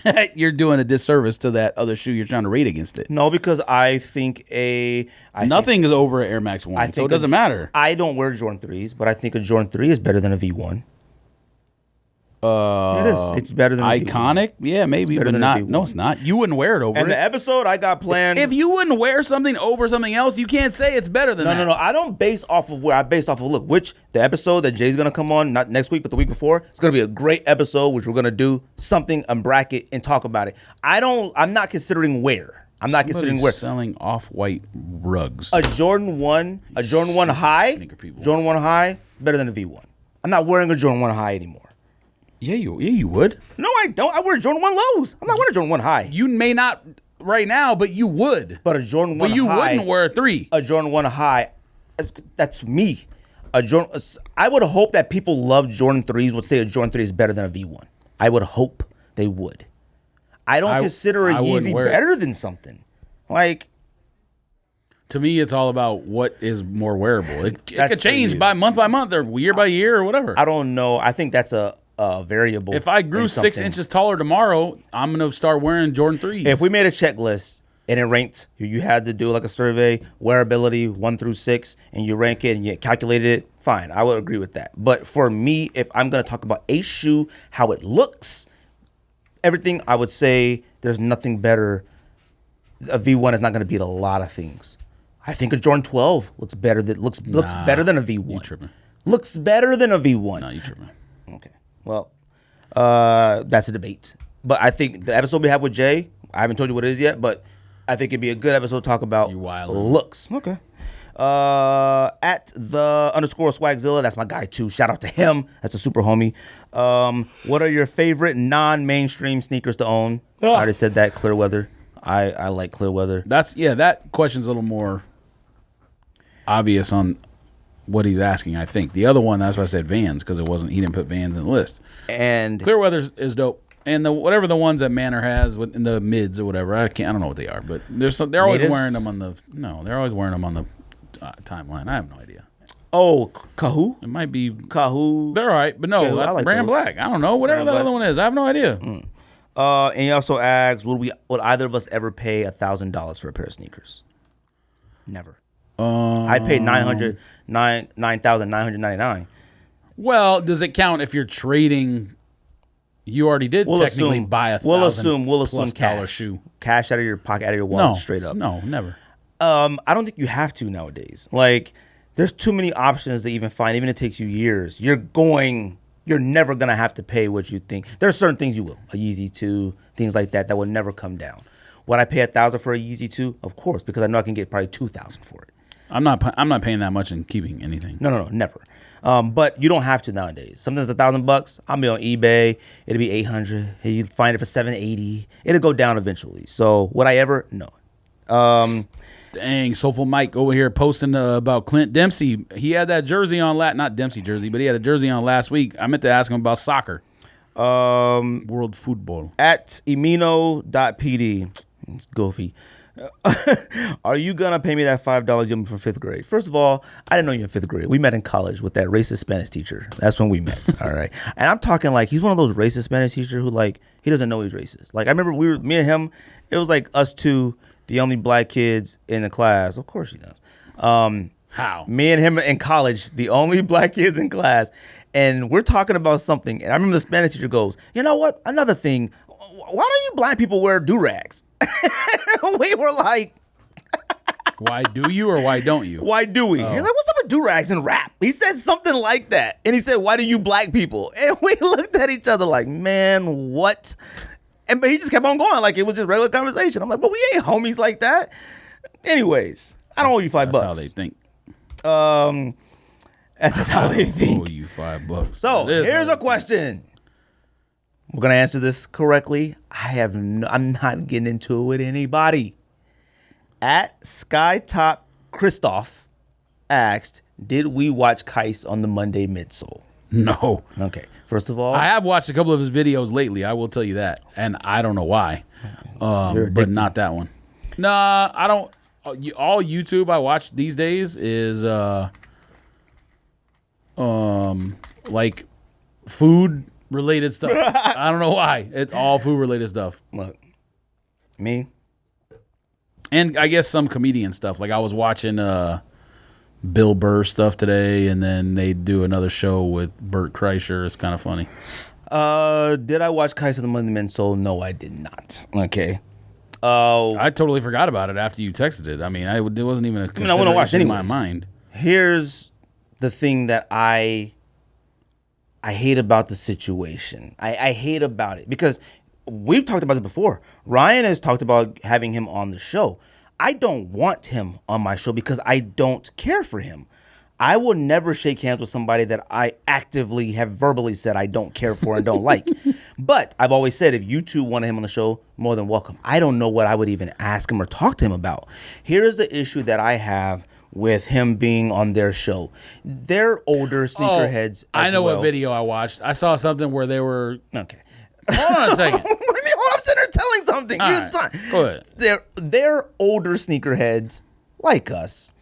that you're doing a disservice to that other shoe you're trying to rate against it. No, because I think nothing is over Air Max 1, so it doesn't matter. I don't wear Jordan 3s, but I think a Jordan 3 is better than a V1. It is. It's better than iconic. Yeah, maybe, but not. No, it's not. You wouldn't wear it over. And the episode I got planned. If you wouldn't wear something over something else, you can't say it's better than that. No. I don't base off of where I based off of. Look, which the episode that Jay's gonna come on, not next week, but the week before, it's gonna be a great episode, which we're gonna do something and bracket and talk about it. I'm not considering where. Selling off-white rugs. A Jordan 1 high. Sneaker people. Jordan 1 high better than a V1. I'm not wearing a Jordan 1 high anymore. Yeah, you would. No, I don't. I wear Jordan 1 lows. I'm not wearing a Jordan 1 high. You may not right now, but you would. But a Jordan 1 high. But you wouldn't wear a 3. A Jordan 1 high, that's me. I would hope that people love Jordan 3s would say a Jordan 3 is better than a V1. I would hope they would. I don't consider a Yeezy better than something. Like, to me, it's all about what is more wearable. It could change by month or year by year or whatever. I don't know. I think that's a variable. If I grew 6 inches taller tomorrow, I'm going to start wearing Jordan 3s. If we made a checklist and it ranked, you had to do like a survey, wearability 1 through 6, and you rank it and you calculated it, fine. I would agree with that. But for me, if I'm going to talk about a shoe, how it looks, everything, I would say there's nothing better. A V1 is not going to beat a lot of things. I think a Jordan 12 looks better than better than a V1. You tripping. Looks better than a V1. No, you tripping. Okay. Well, that's a debate. But I think the episode we have with Jay, I haven't told you what it is yet, but I think it'd be a good episode to talk about looks. Okay. At the _Swagzilla, that's my guy too. Shout out to him. That's a super homie. What are your favorite non-mainstream sneakers to own? I already said that. Clearweather. I like Clearweather. That question's a little more obvious on what he's asking, I think. The other one, that's why I said Vans, because he didn't put Vans in the list. And Clearweather is dope. And whatever the ones that Manor has in the mids or whatever, I don't know what they are, but they're always wearing them on the timeline. I have no idea. Oh, Kahoo? It might be Kahoo. They're all right, but no, Kahoo, I like Brand those. Black. I don't know. Whatever that other one is, I have no idea. And he also asks, would either of us ever pay $1,000 for a pair of sneakers? Never. I paid $9,999. Well, does it count if you're trading? You already did technically buy a $1,000. We'll assume cash. Shoe. Cash out of your pocket, out of your wallet, straight up. No, never. I don't think you have to nowadays. Like, there's too many options to even find. Even if it takes you years, you're never gonna have to pay what you think. There's certain things you will, a Yeezy 2, things like that will never come down. Would I pay $1,000 for a Yeezy 2? Of course, because I know I can get probably $2,000 for it. I'm not paying that much and keeping anything. No, never. But you don't have to nowadays. Something's $1,000. I'll be on eBay. It'll be $800. You find it for $780. It'll go down eventually. So would I ever? No. Dang, Soulful Mike over here posting about Clint Dempsey. He had that jersey on not Dempsey jersey, but he had a jersey on last week. I meant to ask him about soccer. World football. At Emino.pd. It's goofy. Are you gonna pay me that $5 gym for 5th grade? First of all, I didn't know you in 5th grade. We met in college with that racist Spanish teacher. That's when we met. All right. And I'm talking like he's one of those racist Spanish teachers who like he doesn't know he's racist. Like I remember me and him, it was like us two, the only black kids in the class. Of course he does. How? Me and him in college, the only black kids in class, and we're talking about something. And I remember the Spanish teacher goes, "You know what? Another thing. Why don't you black people wear do-rags?" We were like, why do you or why don't you? Why do we? He's like, what's up with do-rags and rap? He said something like that. And he said, why do you black people? And we looked at each other like, man, what? But he just kept on going like it was just regular conversation. I'm like, but we ain't homies like that. Anyways, I don't owe you $5. That's how they think. That's how they think. I owe you $5. So here's a question. We're gonna answer this correctly. I'm not getting into it with anybody. At Skytop Christoph asked, "Did we watch Kais on the Monday midsole?" No. Okay. First of all, I have watched a couple of his videos lately. I will tell you that, and I don't know why, but not that one. Nah, I don't. All YouTube I watch these days is like food related stuff. I don't know why. It's all food related stuff. Look, me. And I guess some comedian stuff. Like I was watching Bill Burr stuff today, and then they do another show with Bert Kreischer. It's kind of funny. Did I watch Kais on the Monday midsole? No, I did not. Okay. I totally forgot about it after you texted it. I mean, it wasn't even a consideration I want to watch in my mind. Here's the thing that I hate about the situation. I hate about it because we've talked about this before. Ryan has talked about having him on the show. I don't want him on my show because I don't care for him. I will never shake hands with somebody that I actively have verbally said I don't care for and don't like. But I've always said if you two wanted him on the show, more than welcome. I don't know what I would even ask him or talk to him about. Here is the issue that I have with him being on their show. They're older sneakerheads. I know well. what video I watched. I saw something where they were. Okay. Hold on a second. Hold on, I'm sitting there telling something. All right, go ahead. They're older sneakerheads like us.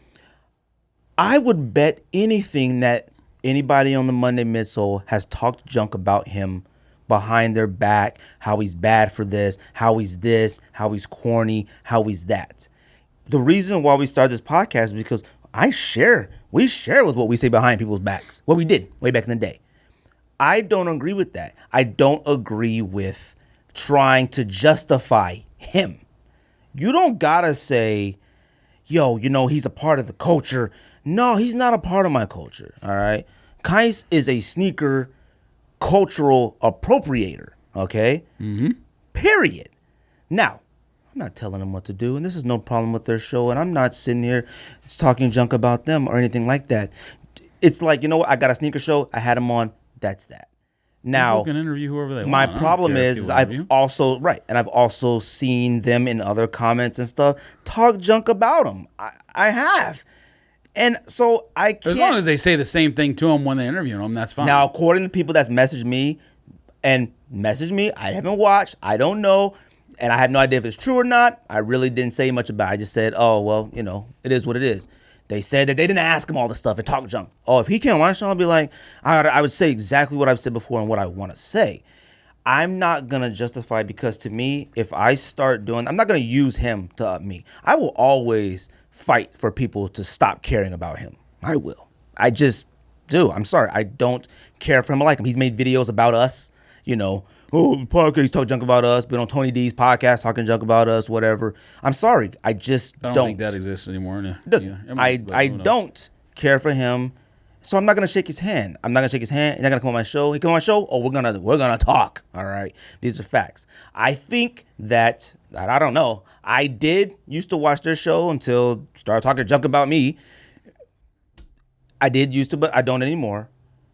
I would bet anything that anybody on the Monday Midsole has talked junk about him behind their back, how he's bad for this, how he's corny, how he's that. The reason why we started this podcast is because we share with what we say behind people's backs, what we did way back in the day. I don't agree with that. I don't agree with trying to justify him. You don't gotta say, yo, he's a part of the culture. No, he's not a part of my culture, all right? Kais is a sneaker cultural appropriator, okay? Mm-hmm. Period. Now, I'm not telling them what to do, and this is no problem with their show, and I'm not sitting here talking junk about them or anything like that. It's like, you know what? I got a sneaker show. I had them on. That's that. Now, people can interview whoever they my want. problem is I've also seen them in other comments and stuff talk junk about them. I have. And so I can't. As long as they say the same thing to them when they interview them, that's fine. Now, according to people that's messaged me, I haven't watched. I don't know. And I have no idea if it's true or not. I really didn't say much about it. I just said, oh, well, it is what it is. They said that they didn't ask him all the stuff and talk junk. Oh, if he can't watch it, I'll be like, I would say exactly what I've said before and what I want to say. I'm not going to justify, because to me, if I start doing, I'm not going to use him to up me. I will always fight for people to stop caring about him. I will. I just do. I'm sorry. I don't care for him or like him. He's made videos about us, podcast, he's talking junk about us, been on Tony D's podcast talking junk about us, whatever. I'm sorry. I just don't. I don't think that exists anymore. No. It doesn't. Yeah, I don't care for him. So I'm not gonna shake his hand. He's not gonna come on my show. He come on my show. Oh, we're gonna talk. All right. These are facts. I think that I don't know. I did used to watch their show until started talking junk about me. I did used to, but I don't anymore.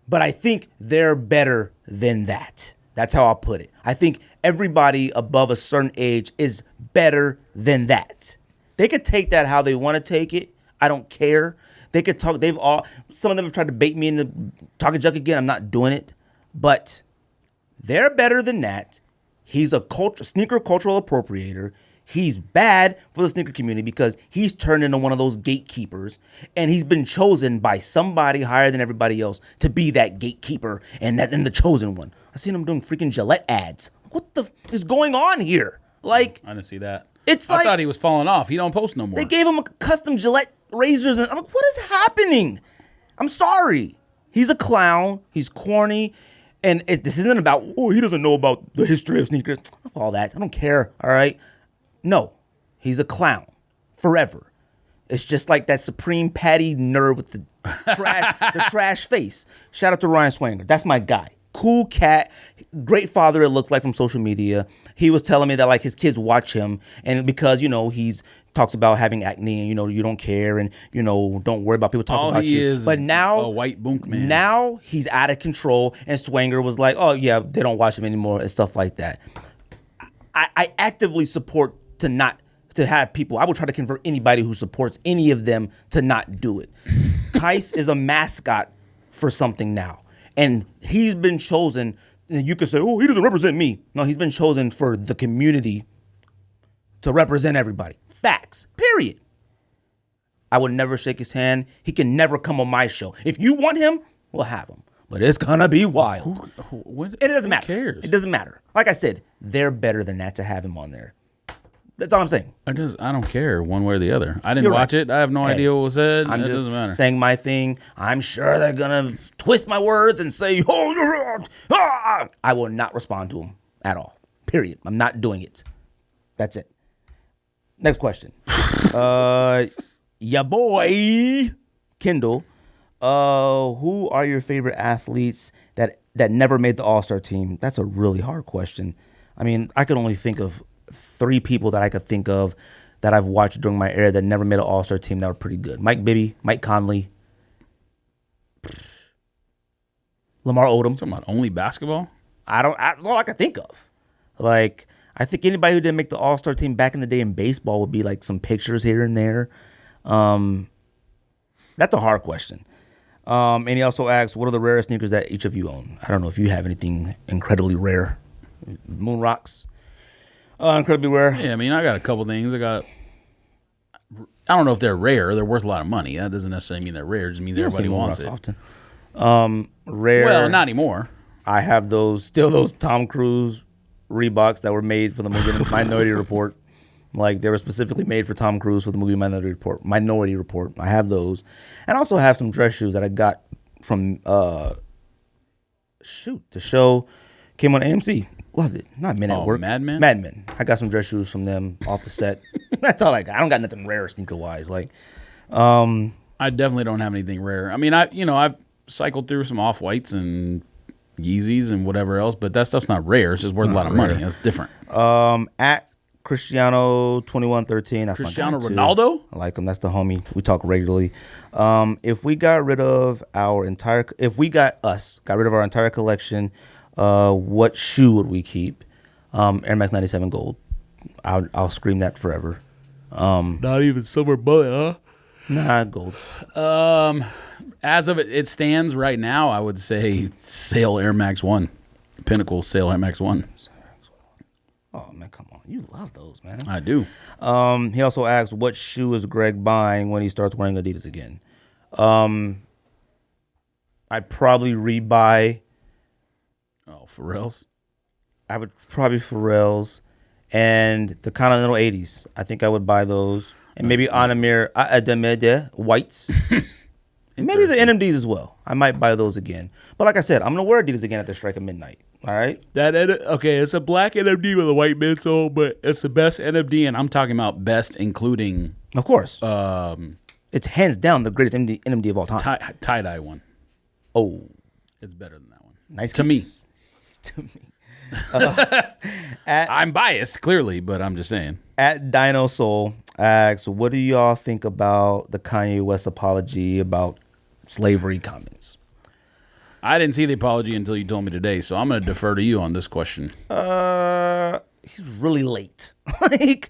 But I think they're better than that. That's how I'll put it. I think everybody above a certain age is better than that. They could take that how they want to take it. I don't care. They could talk. Some of them have tried to bait me into talking junk again. I'm not doing it. But they're better than that. He's a sneaker cultural appropriator. He's bad for the sneaker community because he's turned into one of those gatekeepers, and he's been chosen by somebody higher than everybody else to be that gatekeeper and the chosen one. I seen him doing freaking Gillette ads. What the is going on here? Like, I didn't see that. I thought he was falling off. He don't post no more. They gave him a custom Gillette razors, and I'm like, what is happening? I'm sorry. He's a clown. He's corny. And this isn't about, he doesn't know about the history of sneakers. All that. I don't care. All right. No, he's a clown forever. It's just like that Supreme Patty nerd with the trash face. Shout out to Ryan Swanger. That's my guy. Cool cat, great father. It looks like from social media. He was telling me that like his kids watch him, and because he's talks about having acne, and you don't care, and don't worry about people talking about you. But now a white bunk man. Now he's out of control, and Swanger was like, oh yeah, they don't watch him anymore and stuff like that. I actively support to have people. I will try to convert anybody who supports any of them to not do it. Kais is a mascot for something now. And he's been chosen. And you could say, he doesn't represent me. No, he's been chosen for the community to represent everybody. Facts. Period. I would never shake his hand. He can never come on my show. If you want him, we'll have him. But it's going to be wild. It doesn't matter. Who cares? It doesn't matter. Like I said, they're better than that to have him on there. That's all I'm saying. I don't care one way or the other. I didn't watch it. I have no idea what was said. I'm just doesn't matter. saying my thing. I'm sure they're going to twist my words and say, I will not respond to them at all. Period. I'm not doing it. That's it. Next question. Ya boy, Kendall. Who are your favorite athletes that never made the All-Star team? That's a really hard question. I mean, I could only think of 3 people that I could think of that I've watched during my era that never made an All-Star team that were pretty good. Mike Bibby, Mike Conley, Lamar Odom. Talking about only basketball? All I could think of. Like, I think anybody who didn't make the All-Star team back in the day in baseball would be like some pictures here and there. That's a hard question. And he also asks, what are the rarest sneakers that each of you own? I don't know if you have anything incredibly rare. Moon rocks. Incredibly rare. Yeah, I mean, I got a couple things. I don't know if they're rare. They're worth a lot of money. That doesn't necessarily mean they're rare. It just means everybody wants it. Often. Rare. Well, not anymore. I have those Tom Cruise Reeboks that were made for the movie Minority Report. Like, they were specifically made for Tom Cruise for the movie Minority Report. I have those. And I also have some dress shoes that I got from, the show came on AMC. Loved it. Not Men at Work. Mad Men? Mad Men. I got some dress shoes from them off the set. That's all I got. I don't got nothing rare sneaker-wise. Like, I definitely don't have anything rare. I mean, I've cycled through some Off-Whites and Yeezys and whatever else, but that stuff's not rare. It's just worth a lot of money. That's different. At Cristiano 2113. That's Cristiano my guy, Ronaldo? I like him. That's the homie. We talk regularly. If we got rid of our entire collection, what shoe would we keep? Air Max 97 Gold. I'll scream that forever. Not even silver bullet, huh? Nah, gold. As of it stands right now, I would say Sail Air Max 1. Pinnacle Sail Air Max 1. Oh, man, come on. You love those, man. I do. He also asks, what shoe is Greg buying when he starts wearing Adidas again? I'd probably rebuy. Oh, Pharrell's? I would probably Pharrell's and the Continental 80s. I think I would buy those. And maybe Anamir whites. And maybe the NMDs as well. I might buy those again. But like I said, I'm going to wear Adidas again at the strike of midnight. All right? It's a black NMD with a white midsole, but it's the best NMD, and I'm talking about best including... Of course. It's hands down the greatest NMD of all time. Tie-dye one. Oh. It's better than that one. Nice. To me. To me. I'm biased, clearly, but I'm just saying. At Dino Soul asks, what do y'all think about the Kanye West apology about slavery comments? I didn't see the apology until you told me today, so I'm going to defer to you on this question. He's really late. Like,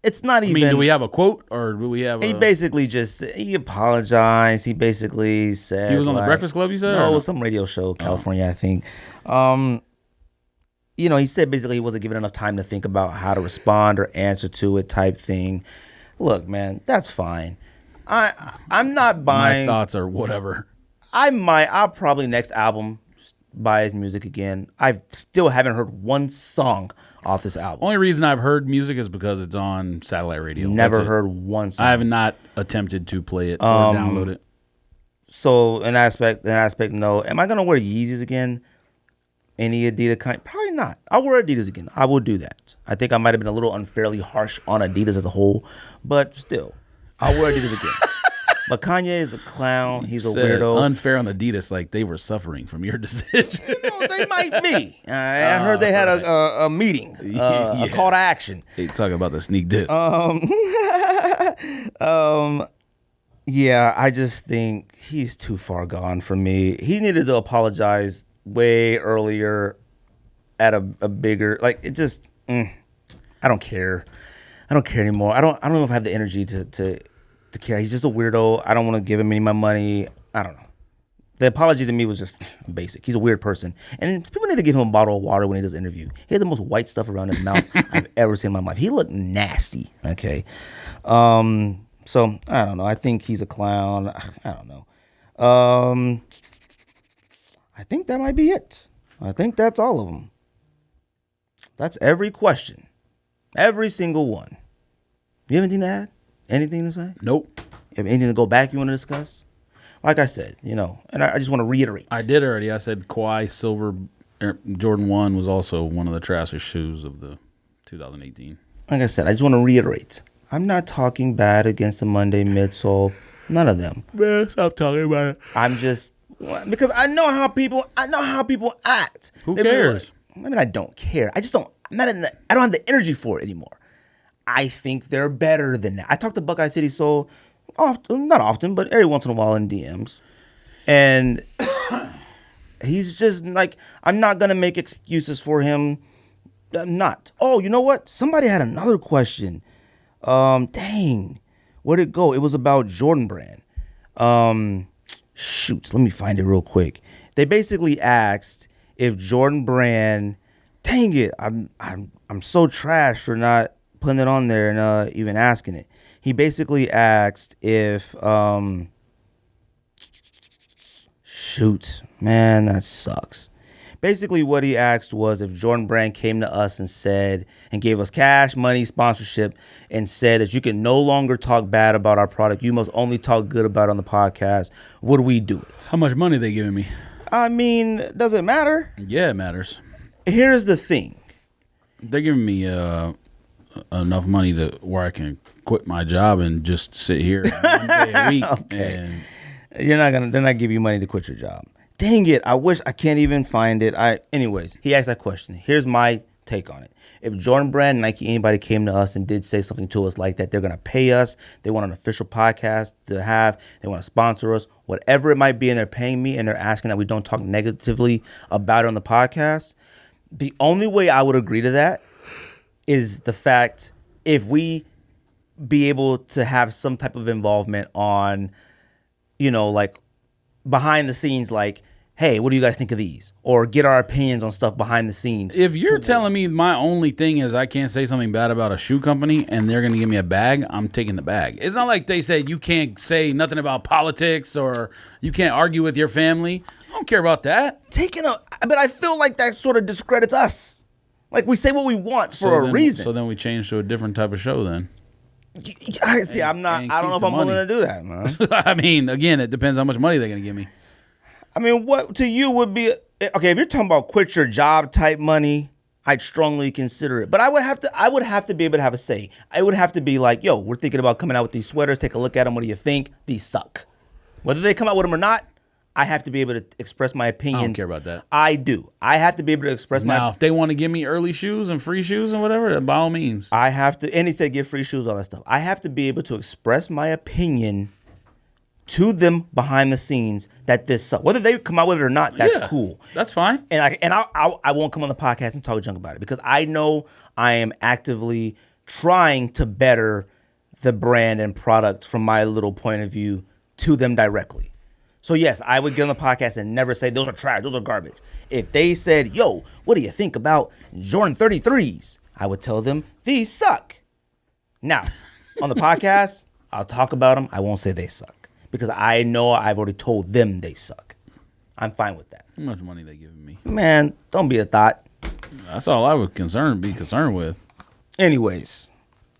it's not even. I mean, do we have a quote or do we have? He basically he apologized. He basically said he was on the Breakfast Club. You said no, it was some radio show, California, I think. He said basically he wasn't given enough time to think about how to respond or answer to it, type thing. Look, man, that's fine. I'm not buying. My thoughts are whatever. I'll probably next album buy his music again. I still haven't heard one song off this album. Only reason I've heard music is because it's on satellite radio. Never heard one song. I have not attempted to play it or download it. So an aspect, no. Am I gonna wear Yeezys again? Any Adidas kind? Probably not. I'll wear Adidas again. I will do that. I think I might have been a little unfairly harsh on Adidas as a whole, but still, I'll wear Adidas again. But Kanye is a clown. He's a weirdo. Unfair on Adidas, like they were suffering from your decision. They might be. All right. I heard they had a meeting, a call to action. They talk about the sneak diss. Yeah, I just think he's too far gone for me. He needed to apologize way earlier at a bigger, like, it just, I don't care. I don't care anymore. I don't know if I have the energy to care. He's just a weirdo. I don't want to give him any of my money. I don't know. The apology to me was just basic. He's a weird person. And people need to give him a bottle of water when he does an interview. He had the most white stuff around his mouth I've ever seen in my life. He looked nasty, okay? So, I don't know. I think he's a clown. I don't know. I think that might be it. I think that's all of them. That's every question. Every single one. You have anything to add? Anything to say? Nope. You have anything to go back you want to discuss? Like I said, and I just want to reiterate. I did already. I said Kawhi Silver Jordan 1 was also one of the trashiest shoes of the 2018. Like I said, I just want to reiterate. I'm not talking bad against the Monday midsole. None of them. Man, stop talking about it. I'm just, because I know how people act. Who cares? I don't care. I just don't. I don't have the energy for it anymore. I think they're better than that. I talk to Buckeye City Soul often, not often, but every once in a while in DMs. And he's just like, I'm not going to make excuses for him. I'm not. Oh, you know what? Somebody had another question. Dang. Where'd it go? It was about Jordan Brand. Shoot, let me find it real quick. They basically asked if Jordan Brand. Dang it, I'm so trash for not putting it on there and even asking it. He basically asked if shoot, man, that sucks. Basically, what he asked was if Jordan Brand came to us and said, and gave us cash, money, sponsorship, and said that you can no longer talk bad about our product. You must only talk good about it on the podcast. Would we do it? How much money they giving me? I mean, does it matter? Yeah, it matters. Here's the thing. They're giving me enough money to where I can quit my job and just sit here 1 day a week. Okay. And They're not giving you money to quit your job. Dang it. I wish I can't even find it. Anyways, he asked that question. Here's my take on it. If Jordan Brand, Nike, anybody came to us and did say something to us like that, they're going to pay us. They want an official podcast to have. They want to sponsor us, whatever it might be. And they're paying me and they're asking that we don't talk negatively about it on the podcast. The only way I would agree to that is the fact if we be able to have some type of involvement on, like behind the scenes, like, hey, what do you guys think of these? Or get our opinions on stuff behind the scenes. if you're telling me my only thing is I can't say something bad about a shoe company and they're going to give me a bag, I'm taking the bag. It's not like they said you can't say nothing about politics or you can't argue with your family. I don't care about that. But I feel like that sort of discredits us. Like we say what we want for a reason. So then we change to a different type of show then. I see. I don't know if I'm willing to do that, man. I mean, again, it depends how much money they're going to give me. I mean, what to you would be okay if you're talking about quit your job type money? I'd strongly consider it, but I would have to be able to have a say. I would have to be like, yo, we're thinking about coming out with these sweaters. Take a look at them. What do you think? These suck. Whether they come out with them or not, I have to be able to express my opinions. I don't care about that. I do. I have to be able to express Now, if they want to give me early shoes and free shoes and whatever, by all means. I have to, and he said give free shoes, all that stuff. I have to be able to express my opinion to them behind the scenes that this sucks. Whether they come out with it or not, that's cool. That's fine. And I won't come on the podcast and talk junk about it because I know I am actively trying to better the brand and product from my little point of view to them directly. So yes, I would get on the podcast and never say those are trash, those are garbage. If they said, yo, what do you think about Jordan 33s? I would tell them these suck. Now, on the podcast, I'll talk about them. I won't say they suck because I know I've already told them they suck. I'm fine with that. How much money they giving me? Man, don't be a thought. That's all I would be concerned with. Anyways,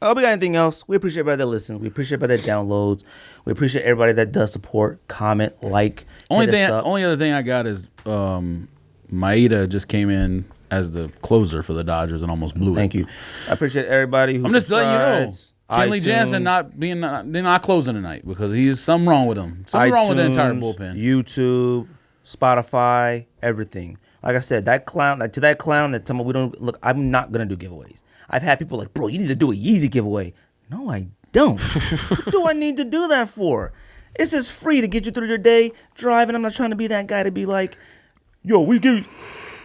we got anything else? We appreciate everybody that listens. We appreciate everybody that downloads. We appreciate everybody that does support, comment, like. Only other thing I got is Maeda just came in as the closer for the Dodgers and almost blew it. Thank you. I appreciate everybody who I'm just letting you know. Kenley iTunes, Jansen they're not closing tonight because he's something wrong with him. Something wrong with the entire bullpen. YouTube, Spotify, everything. Like I said, that clown that told me we don't look. I'm not gonna do giveaways. I've had people like, bro, you need to do a Yeezy giveaway. No, I don't. What do I need to do that for? It's just free to get you through your day driving. I'm not trying to be that guy to be like, yo, we give you.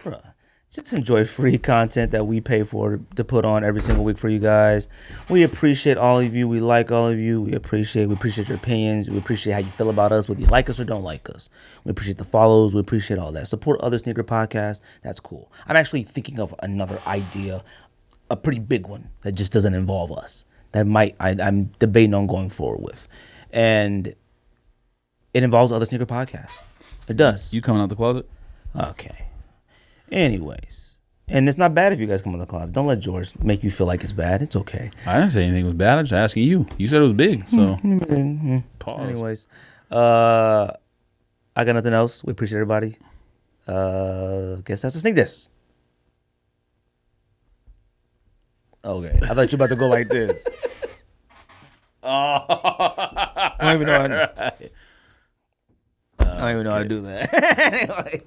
Bruh, just enjoy free content that we pay for to put on every single week for you guys. We appreciate all of you. We like all of you. We appreciate your opinions. We appreciate how you feel about us, whether you like us or don't like us. We appreciate the follows. We appreciate all that. Support other sneaker podcasts. That's cool. I'm actually thinking of another idea, a pretty big one that just doesn't involve us. That I'm debating on going forward with. And it involves other sneaker podcasts. It does. You coming out the closet? Okay. Anyways. And it's not bad if you guys come out the closet. Don't let George make you feel like it's bad. It's okay. I didn't say anything was bad. I'm just asking you. You said it was big, so pause. Anyways. I got nothing else. We appreciate everybody. Guess that's the Sneak This. Okay. I thought you were about to go like this. I don't even know how to do that. Anyway.